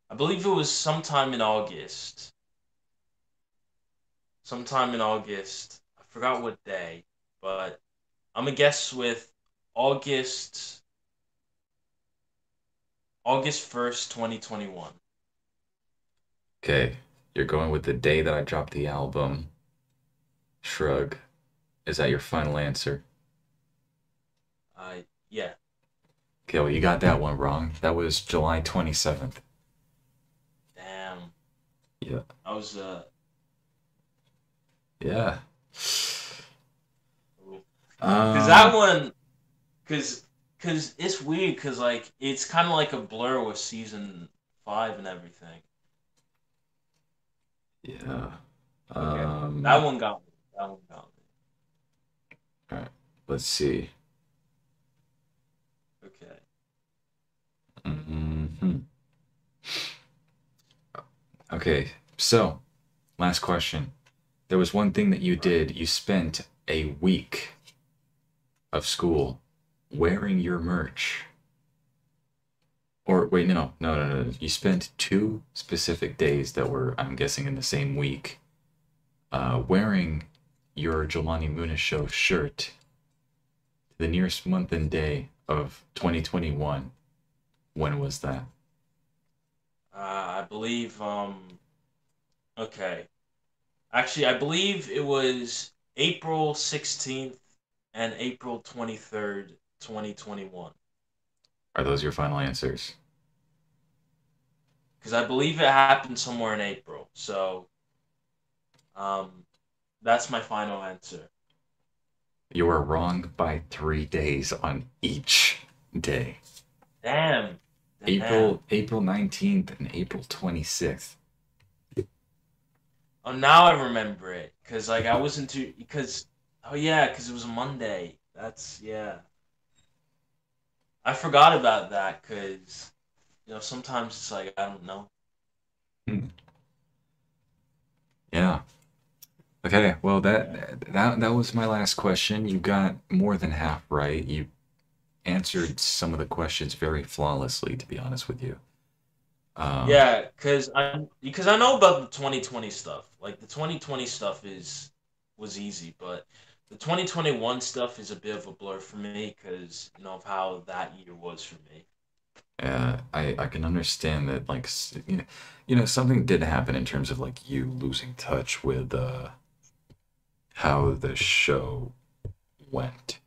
I believe it was sometime in August. Sometime in August. I forgot what day, but I'm gonna guess with August August 1st, 2021. Okay. You're going with the day that I dropped the album. Shrug. Is that your final answer? Yeah. Okay, well, you got that one wrong. That was July 27th. Damn. Yeah. I was Yeah. because that one because it's weird because like it's kind of like a blur with season 5 and everything. Yeah. Okay, that Um, one got me. That one got all right. Let's see. me. Okay. hmm Okay. So, last question. There was one thing that you Right. did. You spent a week of school wearing your merch. Or wait, no. You spent 2 specific days that were, I'm guessing, in the same week, wearing your Jelani Moonah show shirt the nearest month and day of 2021. When was that? I believe okay. Actually, I believe it was April 16th and April 23rd, 2021. Are those your final answers? Because I believe it happened somewhere in April. So, um, that's my final answer. You are wrong by 3 days on each day. Damn. Damn. April 19th and April 26th. Oh, now I remember it. Because, like, I wasn't too. Because, oh, yeah, because it was a Monday. That's, yeah. I forgot about that because, sometimes it's like, I don't know. Hmm. Yeah. Okay, well Yeah. that was my last question. You got more than half right. You answered some of the questions very flawlessly, to be honest with you. Um, Yeah, because I know about the 2020 stuff. Like the 2020 stuff was easy, but the 2021 stuff is a bit of a blur for me because of how that year was for me. I can understand that, like, something did happen in terms of like you losing touch with how the show went.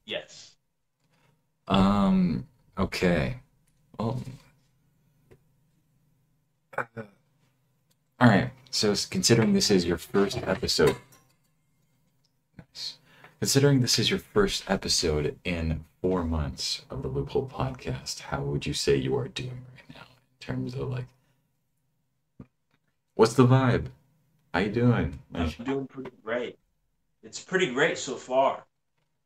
Yes. Um, okay. Well, all right. So, considering this is your first episode, nice. Considering this is your first episode in 4 months of the Loophole Podcast, how would you say you are doing right now in terms of like, what's the vibe? How you doing? I'm Like, doing pretty great. It's pretty great so far.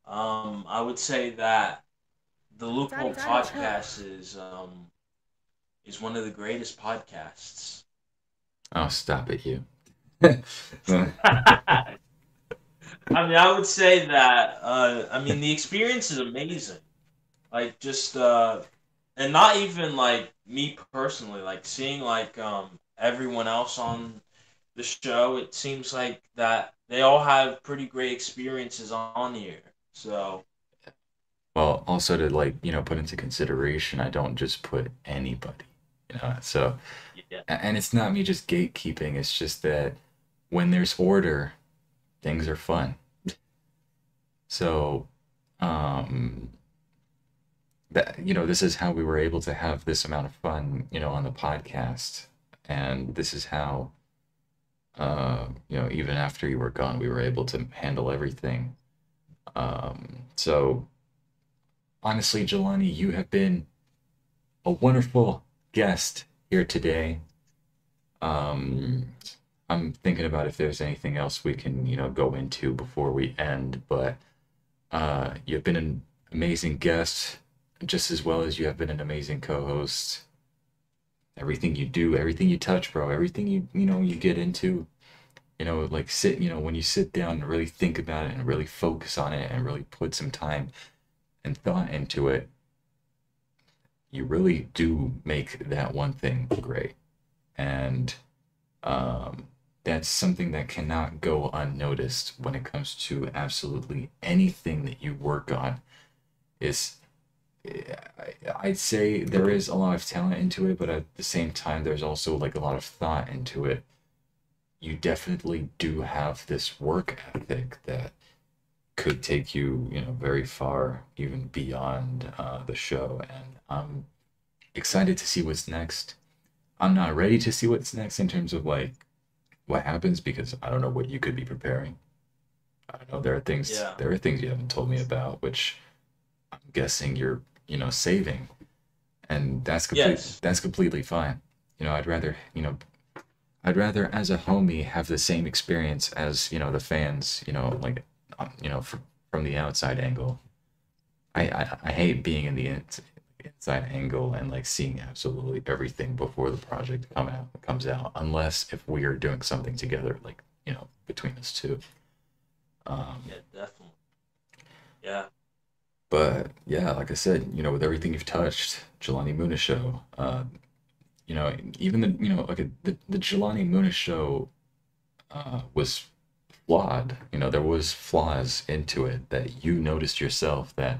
I would say that the Loophole Podcast is one of the greatest podcasts. oh, stop it, you. I would say that. The experience is amazing. Like just and not even like me personally, like seeing like everyone else on the show, it seems like that they all have pretty great experiences on here. So Well, also to like, put into consideration, I don't just put anybody, so, yeah. and it's not me just gatekeeping, it's just that when there's order, things are fun. So, um, this is how we were able to have this amount of fun, on the podcast. And this is how, even after you were gone, we were able to handle everything. So honestly, Jelani, you have been a wonderful guest here today. Um, I'm thinking about if there's anything else we can, go into before we end, but you've been an amazing guest, just as well as you have been an amazing co-host. Everything you do, everything you touch, bro, everything you get into, like when you sit down and really think about it and really focus on it and really put some time and thought into it, you really do make that one thing great. And um, that's something that cannot go unnoticed when it comes to absolutely anything that you work on. Is I'd say there is a lot of talent into it, but at the same time, there's also like a lot of thought into it. You definitely do have this work ethic that could take you, very far, even beyond the show. And I'm excited to see what's next. I'm not ready to see what's next in terms of like what happens because I don't know what you could be preparing. I don't know. Yeah. There are things you haven't told me about, which I'm guessing you're, saving, and Yes. that's completely fine. I'd rather as a homie have the same experience as the fans. Like, from the outside angle. I hate being in the inside angle and like seeing absolutely everything before the project comes out, unless if we are doing something together, like between us two. Um, Yeah, definitely. Yeah. but yeah, like I said, with everything you've touched, Jelani Moonah show, even the like the Jelani Moonah show was flawed. There was flaws into it that you noticed yourself that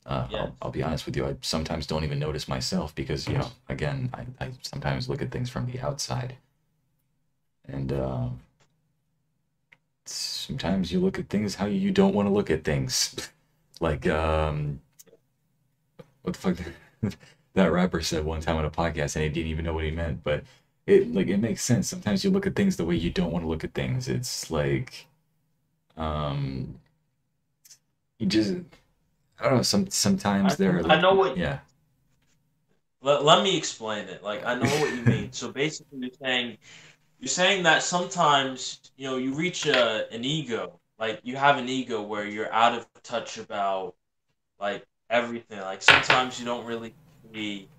I'll Yes. be honest with you, I sometimes don't even notice myself because, again, I sometimes look at things from the outside. And sometimes you look at things how you don't want to look at things. Like, what the fuck that rapper said one time on a podcast and he didn't even know what he meant. But it makes sense. Sometimes you look at things the way you don't want to look at things. It's like, um, you just, I don't know, sometimes I they're I like, know what yeah, let me explain it. Like I know what you mean. So basically you're saying that sometimes, you reach an ego. Like you have an ego where you're out of touch about like everything. Like sometimes you don't really see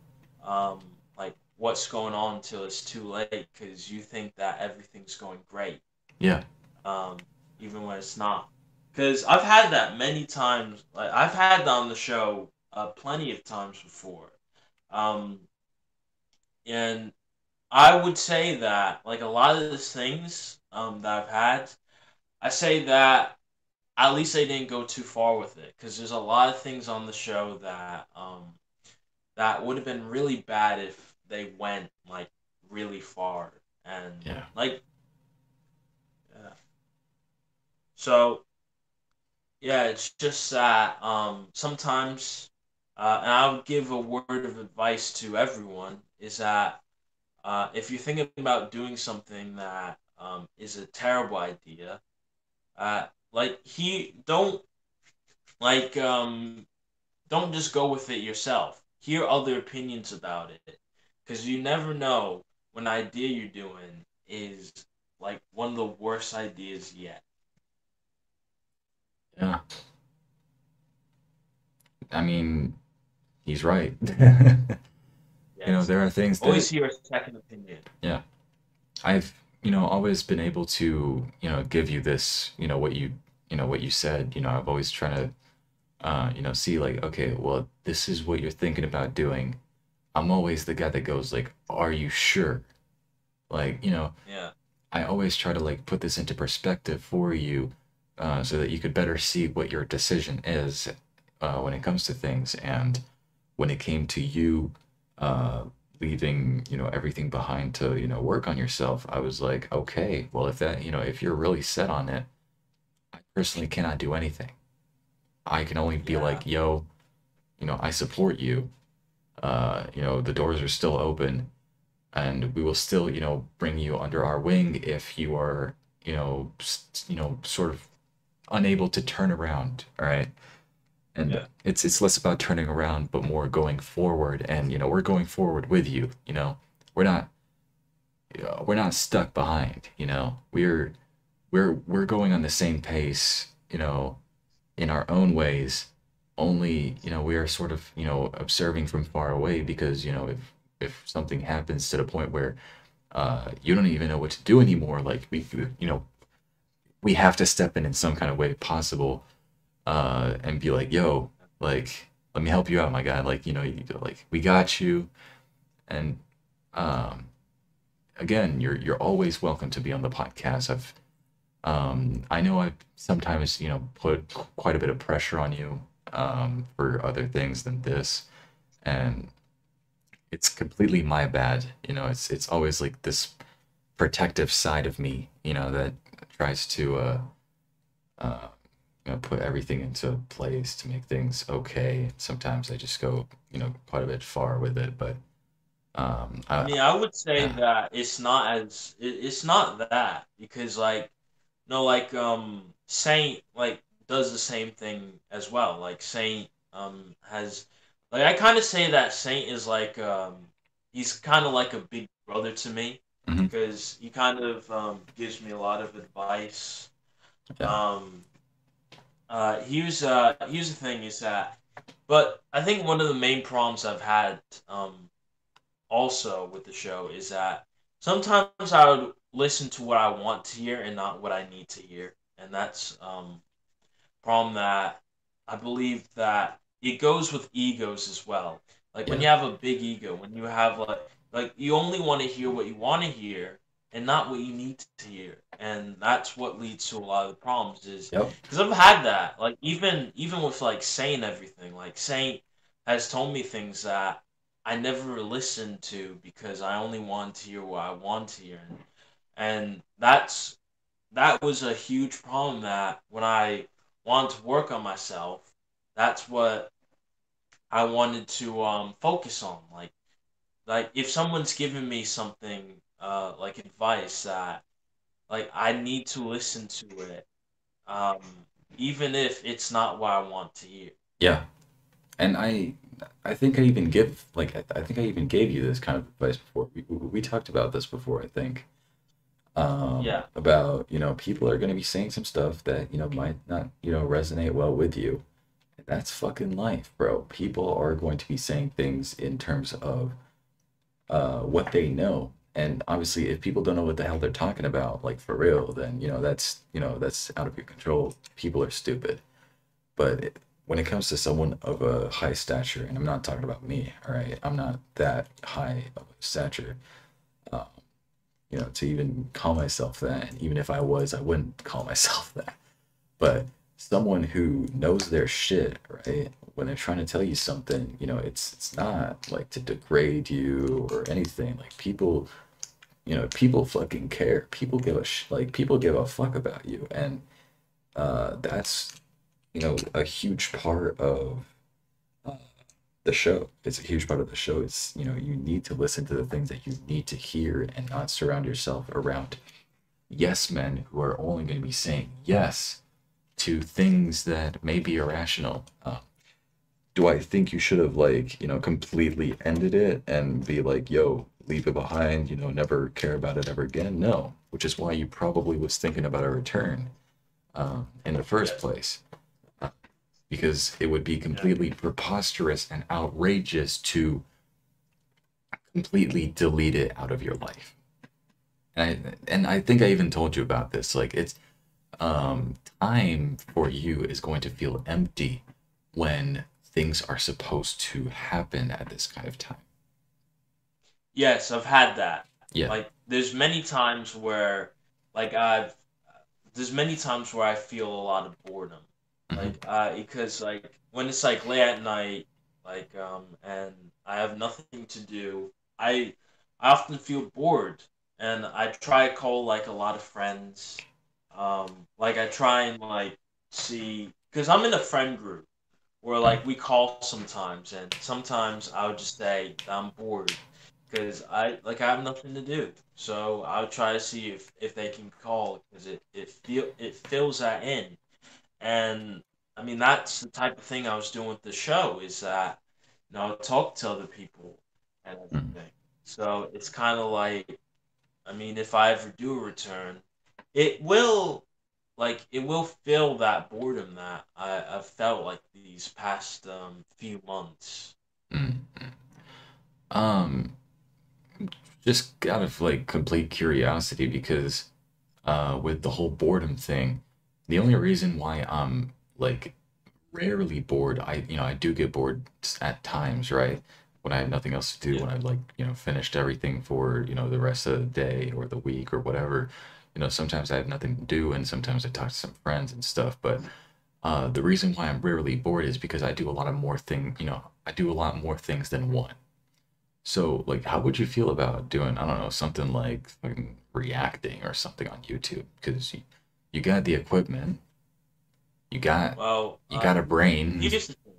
like what's going on until it's too late because you think that everything's going great, yeah. um, even when it's not. Because I've had that many times. Like I've had that on the show plenty of times before. Um, And I would say that like a lot of these things that I've had, I say that at least they didn't go too far with it because there's a lot of things on the show that that would have been really bad if they went like really far and Yeah. like uh, so yeah, it's just that sometimes and I would give a word of advice to everyone is that if you're thinking about doing something that is a terrible idea, like he like don't just go with it yourself. Hear other opinions about it, because you never know when an idea you're doing is like one of the worst ideas yet. Yeah. I mean, he's right. Yes, There are things that, always hear a second opinion. yeah, I've, always been able to, give you this, what you said, I've always tried to, see like, okay, well, this is what you're thinking about doing. I'm always the guy that goes like, are you sure? Like, Yeah, I always try to like put this into perspective for you, so that you could better see what your decision is, when it comes to things. And when it came to you, uh, leaving, everything behind to, work on yourself, I was like, okay, well, if you're really set on it, I personally cannot do anything. I can only be yeah, like, yo, I support you. The doors are still open, and we will still, bring you under our wing if you are, sort of unable to turn around. All right. And yeah, it's less about turning around, but more going forward. And we're going forward with you. We're not we're not stuck behind. We're going on the same pace. In our own ways. Only we are sort of observing from far away, because if something happens to the point where you don't even know what to do anymore, like we have to step in some kind of way possible, and be like, yo, like, let me help you out, my guy. Like, like, we got you. And um, again, you're always welcome to be on the podcast. I know I've sometimes, put quite a bit of pressure on you, for other things than this, and it's completely my bad. It's always like this protective side of me, that tries to uh, put everything into place to make things okay. Sometimes I just go, quite a bit far with it, but I mean, I would say yeah, that it's not that because like no, like Saint like does the same thing as well. Like Saint has like I kind of say that Saint is like he's kind of like a big brother to me mhm, because he kind of gives me a lot of advice. yeah, Um here's the thing is that but I think one of the main problems I've had also with the show is that sometimes I would listen to what I want to hear and not what I need to hear, and that's problem that I believe that it goes with egos as well. Like when yeah, you have a big ego, when you have like you only want to hear what you want to hear and not what you need to hear, and that's what leads to a lot of the problems. Is yep, because I've had that. Like even with like Saint everything, like Saint has told me things that I never listened to because I only want to hear what I want to hear, and that was a huge problem that when I wanted to work on myself, that's what I wanted to focus on. Like if someone's giving me something like advice that like I need to listen to it, um, even if it's not what I want to hear. yeah. And I think I even I think I even gave you this kind of advice before. We talked about this before, I think. Yeah, About, people are going to be saying some stuff that, might not, resonate well with you. And that's fucking life, bro. People are going to be saying things in terms of what they know. And obviously, if people don't know what the hell they're talking about, like for real, then, that's out of your control. People are stupid. But when it comes to someone of a high stature, and I'm not talking about me, all right? I'm not that high of a stature, uh, to even call myself that. And even if I was, I wouldn't call myself that. But someone who knows their shit, right? When they're trying to tell you something, it's not like to degrade you or anything. Like people fucking care. People give a people give a fuck about you, and that's a huge part of uh, the show. It's a huge part of the show. It's you need to listen to the things that you need to hear and not surround yourself around yes men who are only going to be saying yes to things that may be irrational. Do I think you should have completely ended it and be like, yo, leave it behind, never care about it ever again? No, which is why you probably was thinking about a return in the first Yes. place, because it would be Yeah. completely preposterous and outrageous to completely delete it out of your life. And I think I even told you about this. Like it's time for you is going to feel empty when things are supposed to happen at this kind of time. Yes, I've had that. Yeah. Like, like, there's many times where I feel a lot of boredom. Hmm. Like, because, like, when it's, like, late at night, like, and I have nothing to do, I often feel bored. And I try to call, like, a lot of friends. Like, I try and, like, see, because I'm in a friend group where like we call sometimes, and sometimes I would just say that I'm bored because I have nothing to do. So I'll try to see if they can call because it fills that in, and I mean that's the type of thing I was doing with the show is that I talk to other people and Hmm. everything. So it's kind of like I mean if I ever do return, it will it will fill that boredom that I've felt like these past few months. Hmm. Um, just out of complete curiosity, because with the whole boredom thing, the only reason why I'm like rarely bored, I do get bored at times, right? When I have nothing else to do, Yeah. when I finished everything for, the rest of the day or the week or whatever. Sometimes I have nothing to do and sometimes I talk to some friends and stuff, but the reason why I'm rarely bored is because I do a lot of more I do a lot more things than one. So, like, how would you feel about doing, I don't know, something like fucking reacting or something on YouTube? Because you got the equipment, you got Well, you got a brain. here's the thing.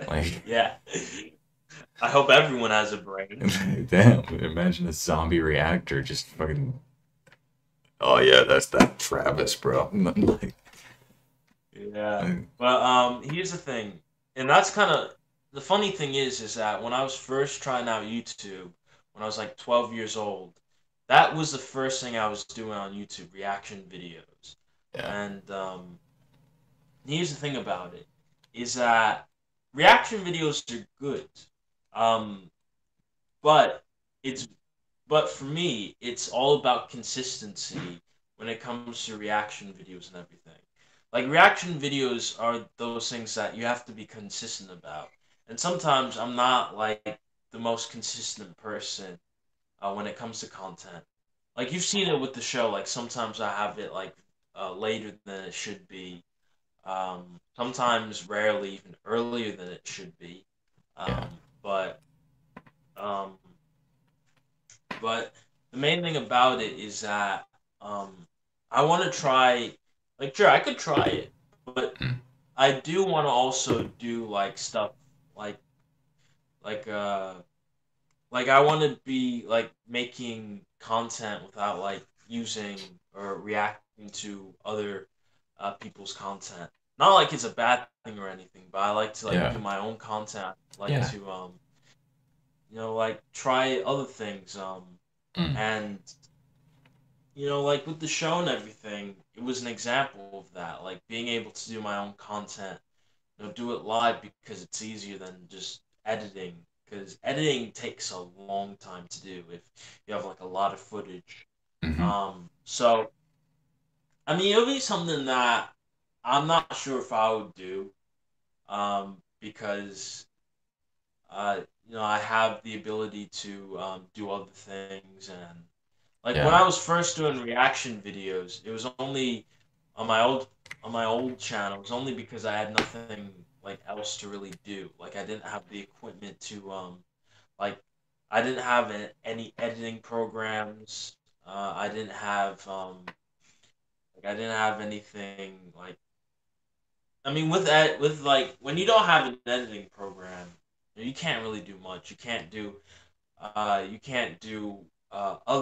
Like, Yeah. I hope everyone has a brain. damn, imagine a zombie reactor just fucking. Oh yeah, that's that Travis, bro. Like, Yeah. like, But here's the thing. And that's kind of the funny thing is that when I was first trying out YouTube, when I was like 12 years old, that was the first thing I was doing on YouTube, reaction videos. yeah, And here's the thing about it is that reaction videos are good. Um, but it's but for me, it's all about consistency when it comes to reaction videos and everything. Like reaction videos are those things that you have to be consistent about. And sometimes I'm not like the most consistent person when it comes to content. Like you've seen it with the show. Like sometimes I have it like later than it should be. Sometimes, rarely, even earlier than it should be. yeah, Um, but um, but the main thing about it is that I want to try. Like, sure, I could try it, but mm, I do want to also do like stuff like like uh like I want to be like making content without like using or reacting to other people's content. Not like it's a bad thing or anything, but I like to like yeah, do my own content. I like yeah, to like try other things mm, and like with the show and everything, it was an example of that. Like being able to do my own content, do it live because it's easier than just editing. Because editing takes a long time to do if you have like a lot of footage. hmm, So I mean, it'll be something that I'm not sure if I would do, because I have the ability to do other things, and like when Yeah. I was first doing reaction videos, it was only on my old on my old channel. It was only because I had nothing like else to really do. Like I didn't have the equipment to like I didn't have any editing programs. I didn't have I didn't have anything like I mean with like when you don't have an editing program, you can't really do much. You can't do other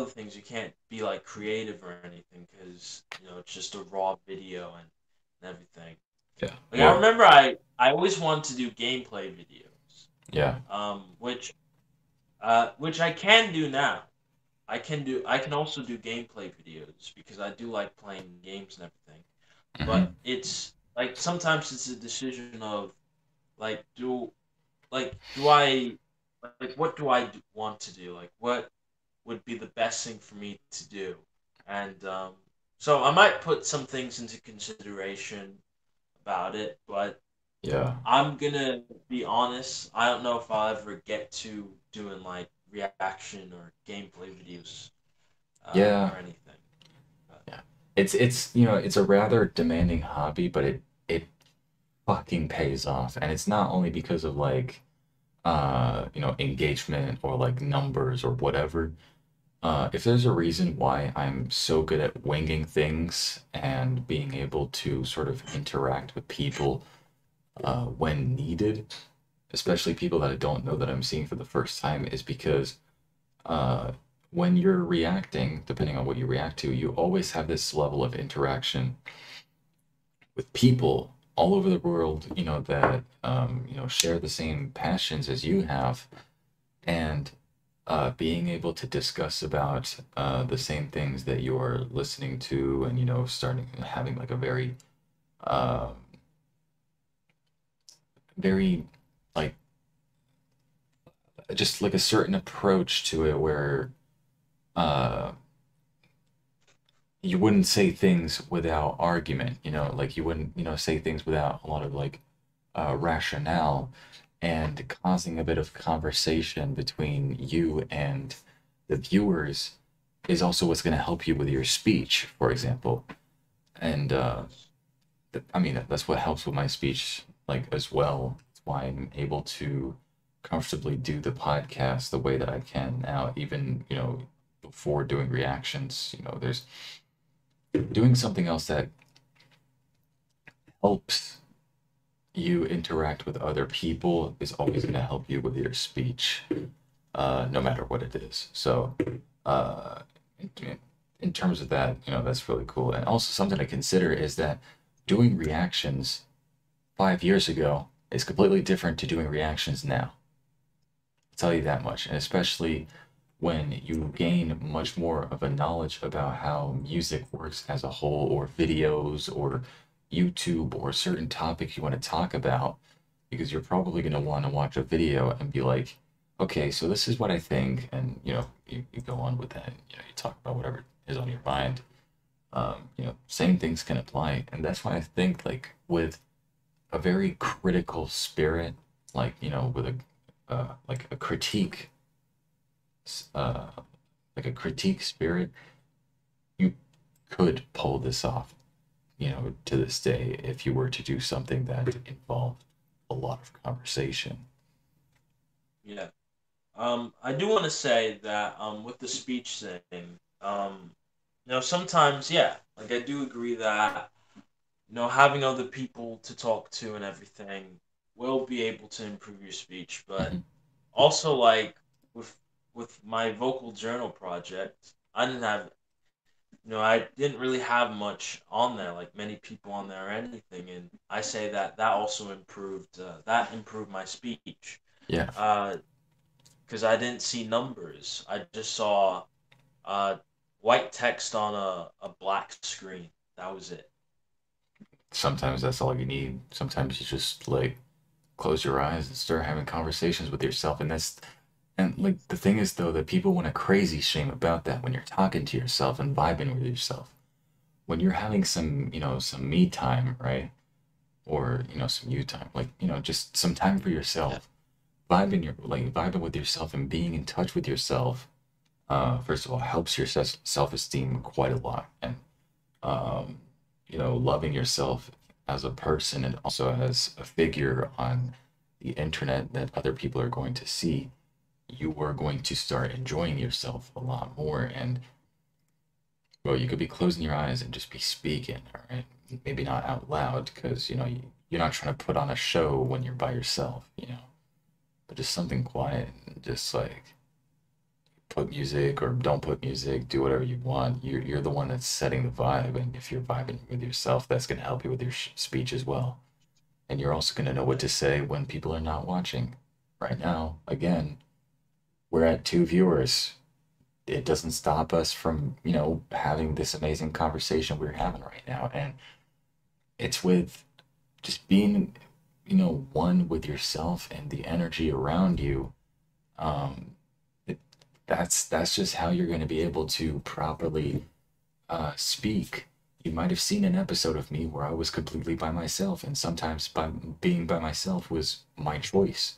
things. You can't be like creative or anything because it's just a raw video and everything. Yeah. Like I Well, remember I always wanted to do gameplay videos, yeah. which I can do now. I can also do gameplay videos because I do like playing games and everything. Hmm. But it's like sometimes it's a decision of like do I like what do I want to do? Like what would be the best thing for me to do? And so I might put some things into consideration about it, but Yeah. I'm gonna be honest. I don't know if I'll ever get to doing like reaction or gameplay videos Yeah. or anything. But, Yeah. It's it's a rather demanding hobby, but it fucking pays off. And it's not only because of like engagement or like numbers or whatever. If there's a reason why I'm so good at winging things and being able to sort of interact with people when needed, especially people that I don't know that I'm seeing for the first time, is because uh, when you're reacting, depending on what you react to, you always have this level of interaction with people all over the world, that share the same passions as you have, and being able to discuss about the same things that you're listening to, and starting having like a uh, very like just like a certain approach to it where uh, you wouldn't say things without argument, like you wouldn't, say things without a lot of like rationale, and causing a bit of conversation between you and the viewers is also what's going to help you with your speech, for example. And yes. I mean, that's what helps with my speech, like as well. That's why I'm able to comfortably do the podcast the way that I can now, even, before doing reactions, there's doing something else that helps you interact with other people is always going to help you with your speech, no matter what it is. So, uh, in, in terms of that, that's really cool. And also something to consider is that doing reactions 5 years ago is completely different to doing reactions now. I'll tell you that much. And especially when you gain much more of a knowledge about how music works as a whole, or videos, or YouTube, or certain topics you want to talk about, because you're probably going to want to watch a video and be like, okay, so this is what I think. And, you go on with that. You talk about whatever is on your mind. Same things can apply. And that's why I think, like, with a very critical spirit, like, with like a critique, uh, like a critique spirit, you could pull this off, to this day, if you were to do something that involved a lot of conversation. Yeah. I do want to say that with the speech thing, sometimes, yeah, like I do agree that having other people to talk to and everything will be able to improve your speech, but Hmm. also like with my vocal journal project, I didn't really have much on there, like many people on there or anything, and I say that also improved my speech. Yeah, Uh, because I didn't see numbers. I just saw uh, white text on a black screen. That was it. sometimes that's all you need. Sometimes you just like close your eyes and start having conversations with yourself, and like the thing is though that people want a crazy shame about that when you're talking to yourself and vibing with yourself. When you're having some me time, right? or some you time, like just some time for Yeah. yourself, vibing with yourself and being in touch with yourself. First of all, helps your self-esteem quite a lot, and um, loving yourself as a person and also as a figure on the internet that other people are going to see, you are going to start enjoying yourself a lot more. And well, you could be closing your eyes and just be speaking, all right? Maybe not out loud because you're not trying to put on a show when you're by yourself, but just something quiet and just like put music or don't put music, do whatever you want. You're the one that's setting the vibe, and if you're vibing with yourself, that's going to help you with your speech as well. And you're also going to know what Yeah. to say when people are not watching. Right now, again, we're at 2 viewers. It doesn't stop us from, having this amazing conversation we're having right now. And it's with just being, one with yourself and the energy around you. Um, it, that's just how you're going to be able to properly speak. You might have seen an episode of me where I was completely by myself, and sometimes by being by myself was my choice,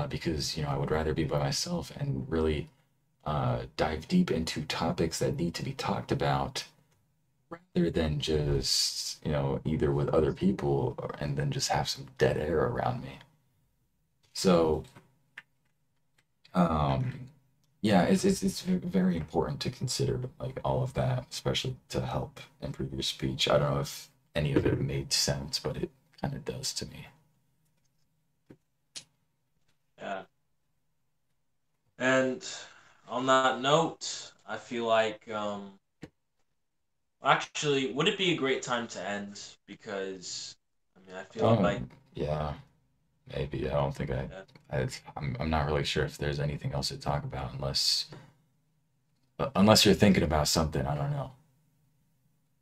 because I would rather be by myself and really dive deep into topics that need to be talked about rather than just either with other people and then just have some dead air around me. So um, yeah, it's very important to consider like all of that, especially to help improve your speech. I don't know if any of it made sense, but it kind of does to me. Yeah. And on that note, I feel like actually, would it be a great time to end? Because I mean, I feel like Yeah, maybe. I don't think uh, I'm not really sure if there's anything else to talk about unless you're thinking about something. I don't know.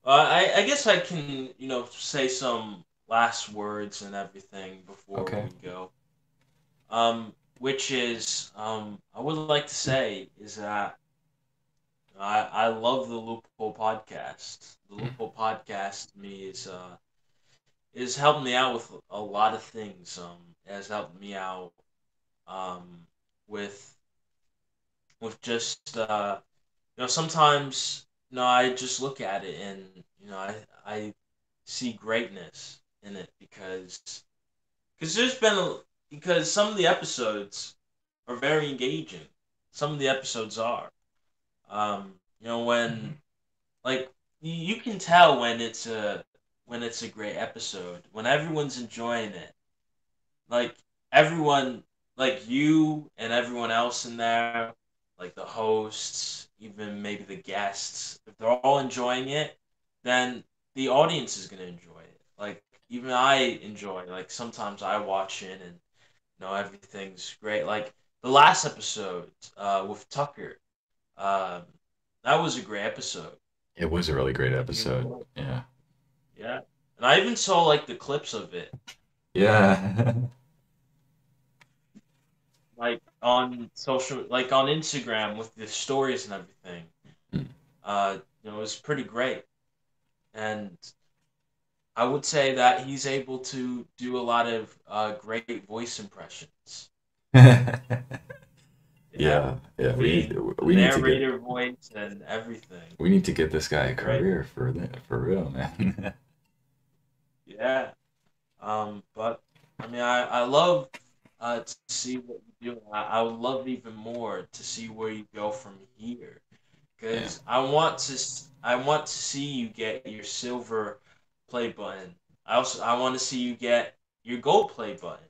I guess I can say some last words and everything before Okay. we go. Which is I would like to say is that I love the Loophole Podcast. The Loophole Podcast to me is helping me out with a lot of things. It has helped me out um with just sometimes I just look at it and I see greatness in it because there's been because some of the episodes are very engaging. Some of the episodes are when like you can tell when it's a great episode when everyone's enjoying it, like everyone, like you and everyone else in there, like the hosts, even maybe the guests, if they're all enjoying it, then the audience is gonna enjoy it. Like even I enjoy. Like sometimes I watch it and everything's great. Like the last episode with Tucker, um, that was a great episode. It was a really great If you episode. Yeah. yeah, and I even saw like the clips of it Yeah. like on social, like on Instagram with the stories and everything. It was pretty great, and I would say that he's able to do a lot of great voice impressions. Yeah, Yeah, yeah. We need being the we need to get narrator voice and everything. we need to get this guy a Great. career for real, man. Yeah. But I mean, I love to see what you do. I would love even more to see where you go from here. Yeah. Because I want to see you get your silver play button. I want to see you get your gold play button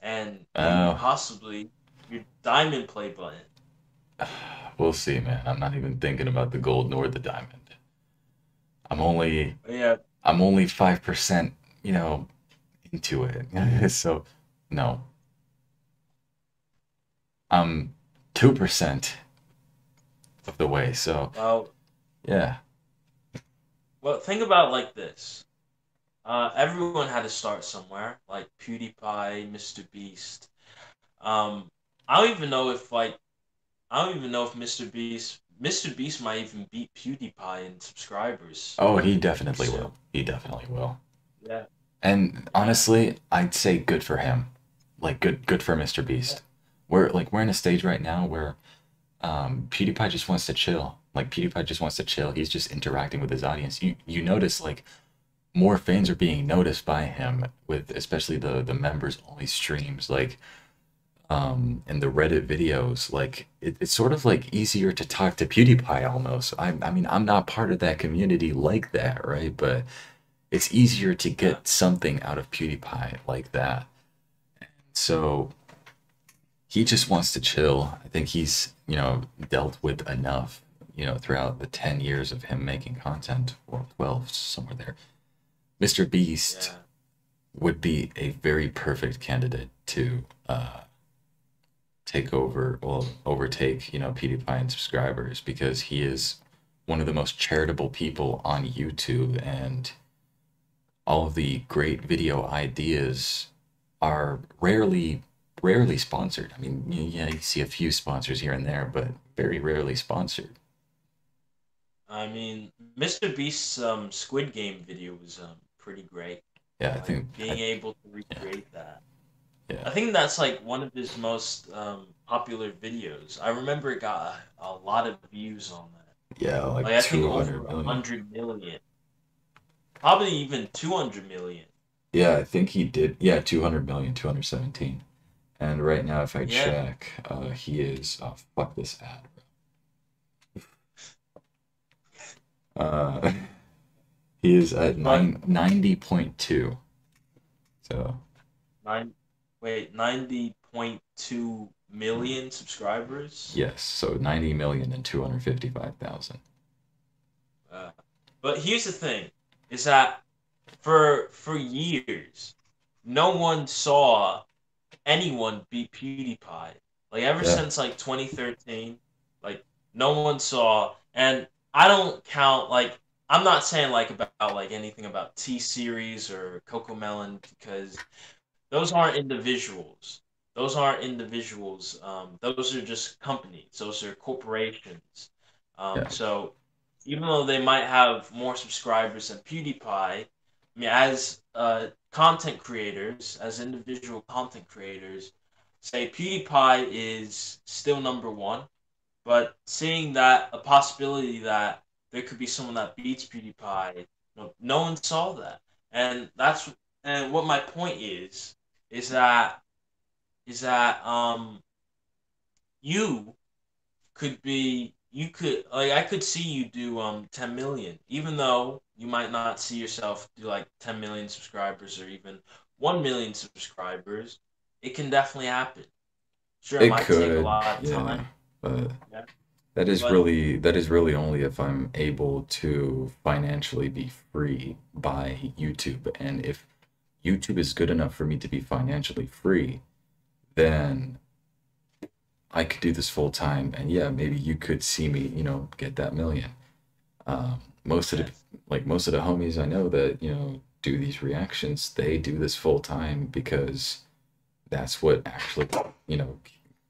and maybe Oh, possibly your diamond play button. we'll see, man. I'm not even thinking about the gold nor the diamond. I'm only But yeah, I'm only 5%, into it. So, no, I'm 2% of the way. So, well, yeah. think about it like this. Everyone had to start somewhere, like PewDiePie, Mr. Beast. Um, I don't even know if like I don't even know if Mr. Beast might even beat PewDiePie in subscribers Oh, he definitely soon. will. He definitely will. Yeah. And honestly, I'd say good for him. Like good for Mr. Beast. We're in a stage right now where PewDiePie just wants to chill. Like PewDiePie just wants to chill. He's just interacting with his audience. You notice like more fans are being noticed by him with especially the members only streams like and the Reddit videos. Like it's sort of like easier to talk to PewDiePie almost. I mean I'm not part of that community like that, right? But it's easier to Yeah. get something out of PewDiePie like that. So he just wants to chill. I think he's, dealt with enough, throughout the 10 years of him making content, or 12, somewhere there. Mr. Beast Yeah. would be a very perfect candidate to take over, well, overtake, PewDiePie in subscribers because he is one of the most charitable people on YouTube, and all of the great video ideas are rarely sponsored. I mean, yeah, you see a few sponsors here and there, but very rarely sponsored. I mean, Mr. Beast's Squid Game video was pretty great. Yeah, I Like think being able to yeah, recreate that. yeah, I think that's like one of his most popular videos. I remember it got a lot of views on that. yeah, like Like I think over 200 a million. hundred million, probably even 200 million. Yeah, I think he did. Yeah, 200 million, 217. And right now, if I Yeah, check, he is. Oh, fuck this ad. Uh, he is at but 90.2. So, nine, wait, 90.2 million subscribers. yes, so 90 million and 255,000. Uh, but here's the thing: is that for years, no one saw anyone beat PewDiePie. Like ever Yeah, since like 2013, like no one saw. And I don't count like I'm not saying like about like anything about T Series or Coco Melon because those aren't individuals. Those aren't individuals. Those are just companies. Those are corporations. yeah, So even though they might have more subscribers than PewDiePie, I mean, as content creators, as individual content creators, say PewDiePie is still number one, but seeing that a possibility that there could be someone that beats PewDiePie, no one saw that, and that's and what my point is that is that you could be you could like I could see you do 10 million, even though you might not see yourself do like 10 million subscribers or even 1 million subscribers. It can definitely happen. Sure, it it might take a could, lot of yeah, time. but Yeah, that is but really only if I'm able to financially be free by YouTube. And if YouTube is good enough for me to be financially free, then I could do this full time. And yeah, maybe you could see me, get that million. Most of the yes, most of the homies I know that, do these reactions, they do this full time because that's what actually, you know,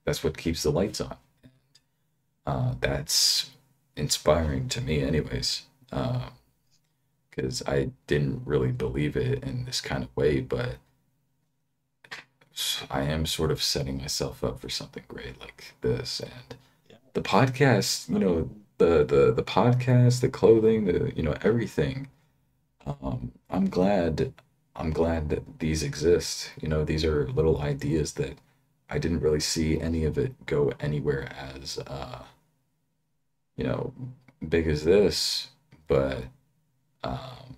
that's what keeps the lights on. That's inspiring to me, anyways, because I didn't really believe it in this kind of way, but I am sort of setting myself up for something great like this. And yeah. the podcast, I mean, the podcast, the clothing, everything. I'm glad that these exist. These are little ideas that I didn't really see any of it go anywhere as you know, big as this, but um,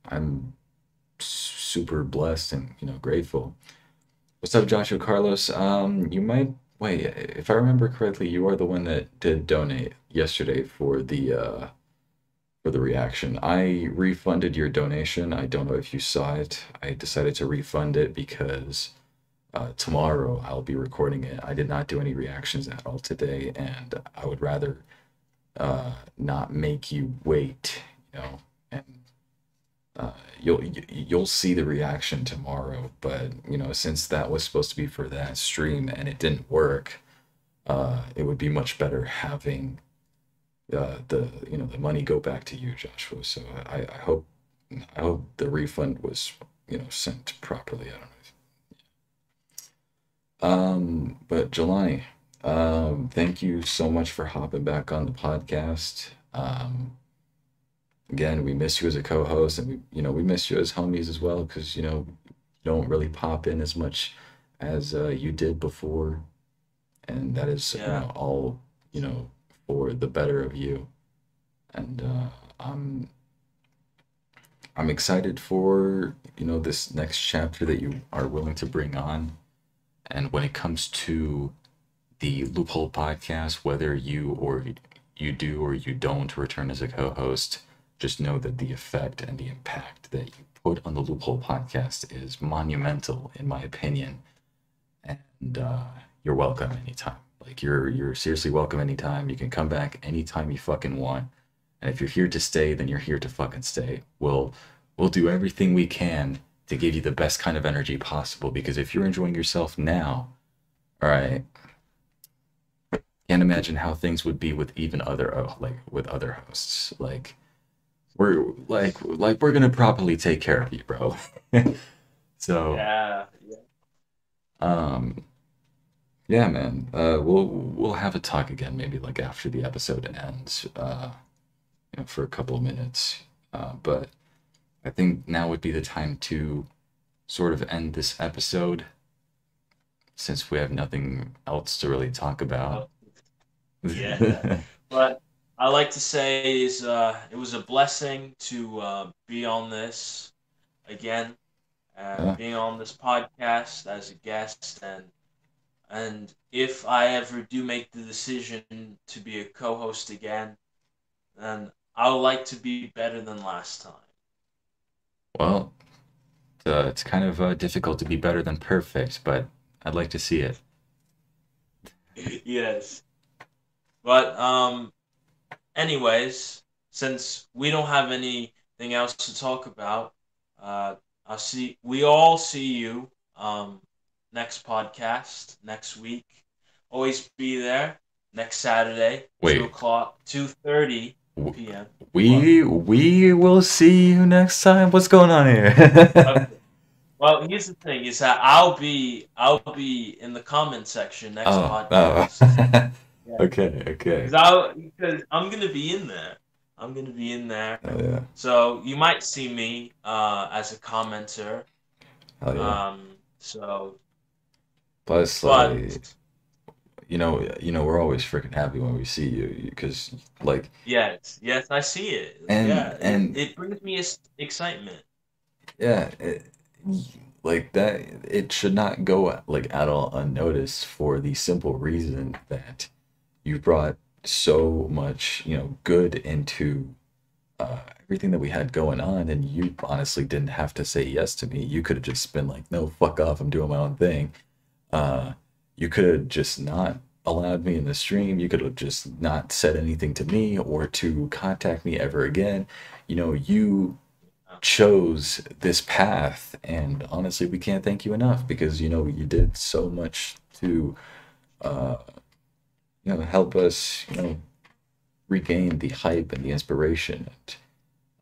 I'm super blessed and grateful. What's up, Joshua Carlos? You might wait. If I remember correctly, you are the one that did donate yesterday for the reaction. I refunded your donation. I don't know if you saw it. I decided to refund it because tomorrow I'll be recording it. I did not do any reactions at all today, and I would rather not make you wait, and uh, you'll see the reaction tomorrow. But since that was supposed to be for that stream and it didn't work, it would be much better having the the money go back to you, Joshua. So I hope the refund was sent properly. I don't know. But Jelani, thank you so much for hopping back on the podcast. Again, we miss you as a co-host, and we miss you as homies as well, because you don't really pop in as much as you did before, and that is Yeah. all for the better of you. And I'm excited for this next chapter that you are willing to bring on. And when it comes to the Loophole Podcast, whether you do or you don't return as a co-host, just know that the effect and the impact that you put on the Loophole Podcast is monumental, in my opinion. And you're welcome anytime. Like you're seriously welcome anytime. You can come back anytime you fucking want. And if you're here to stay, then you're here to fucking stay. We'll do everything we can to give you the best kind of energy possible. Because if you're enjoying yourself now, all right, can't imagine how things would be with even other with other hosts. We're gonna properly take care of you, bro. So Yeah. um yeah, man. We'll have a talk again, maybe like after the episode ends, for a couple of minutes. But I think now would be the time to sort of end this episode since we have nothing else to really talk about. Yeah. Yeah. But I like to say is it was a blessing to be on this again, Yeah. being on this podcast as a guest, and if I ever do make the decision to be a co-host again, then I would like to be better than last time. Well, it's kind of difficult to be better than perfect, but I'd like to see it. Yes. But anyways, since we don't have anything else to talk about, we all see you next podcast next week. Always be there next Saturday, Wait, 2:30 w- p.m. What? we will see you next time. What's going on here? Okay. Well, here's the thing: is that I'll be in the comment section next Oh, oh. podcast. Yeah. Okay, okay. Because I'm gonna be in there. I'm gonna be in there. Oh yeah. So you might see me as a commenter. Hell yeah. So Plus, but we're always freaking happy when we see you because, like, yes, I see it. and Yeah, and it brings me excitement. yeah, like that, it should not go like at all unnoticed for the simple reason that you brought so much, good into everything that we had going on, and you honestly didn't have to say yes to me. You could have just been like, no, fuck off, I'm doing my own thing. Uh, you could have just not allowed me in the stream. You could have just not said anything to me or to contact me ever again. You chose this path, and honestly, we can't thank you enough because you did so much to uh, help us, regain the hype and the inspiration.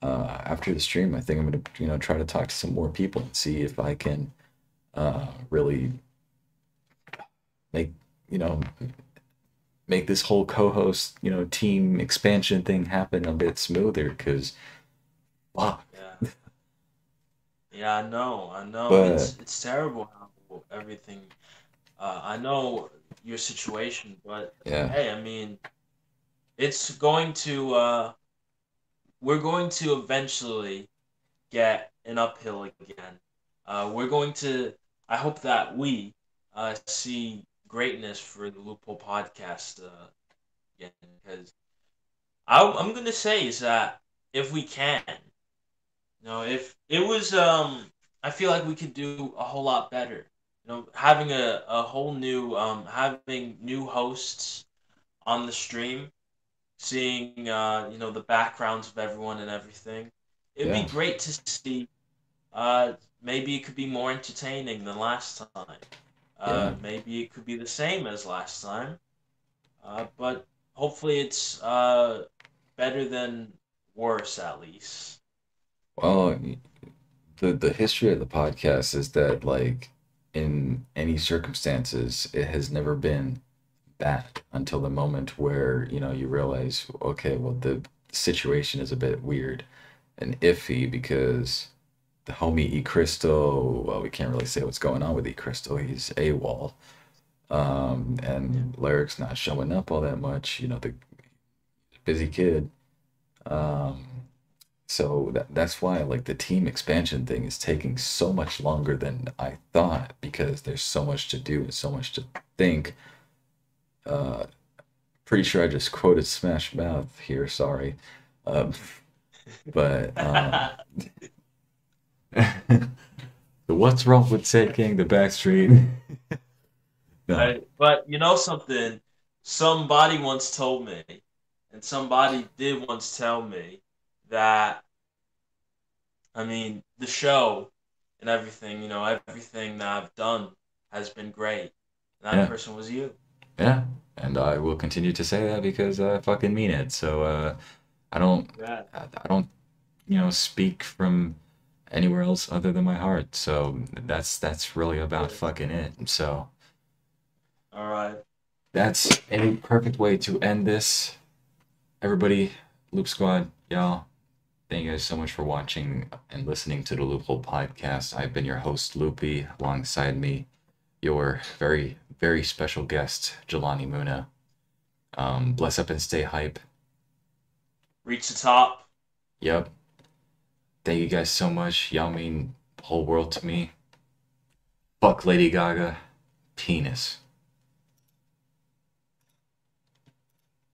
And after the stream, I think I'm gonna, try to talk to some more people and see if I can really make, you know, make this whole co-host, team expansion thing happen a bit smoother. Cause, wow. Yeah, yeah, I know. But It's terrible how everything. I know your situation, but yeah, hey, I mean, it's going to. We're going to eventually get an uphill again. We're going to. I hope that we see greatness for the Loophole Podcast again, because I'm gonna say is that if we can, if it was, I feel like we could do a whole lot better. Having a whole new, having new hosts on the stream, seeing, the backgrounds of everyone and everything. It'd be yeah, great to see. Maybe it could be more entertaining than last time. yeah, Maybe it could be the same as last time. But hopefully it's better than worse, at least. Well, the history of the podcast is that like in any circumstances, it has never been bad until the moment where, you realize, okay, well the situation is a bit weird and iffy because the homie E Crystal, well, we can't really say what's going on with E Crystal. He's AWOL. Yeah. And Lyric's not showing up all that much, the busy kid. Um, so that's why like the team expansion thing is taking so much longer than I thought because there's so much to do and so much to think. Uh, Pretty sure I just quoted Smash Mouth here, sorry. Um, but the what's wrong with taking the back street? No. Right. But you know something? Somebody once told me, and somebody did once tell me that, I mean, the show and everything, everything that I've done has been great. And that Yeah. person was you. Yeah. And I will continue to say that because I fucking mean it. So I don't Yeah. I don't, speak from anywhere else other than my heart. So that's really about fucking it. So All right. that's a perfect way to end this. Everybody, Loop Squad, y'all, thank you guys so much for watching and listening to the Loophole Podcast. I've been your host, Loopy, alongside me, your very, very special guest, Jelani Moonah. Bless up and stay hype. Reach the top. Yep. Thank you guys so much. Y'all mean the whole world to me. Fuck Lady Gaga. Penis.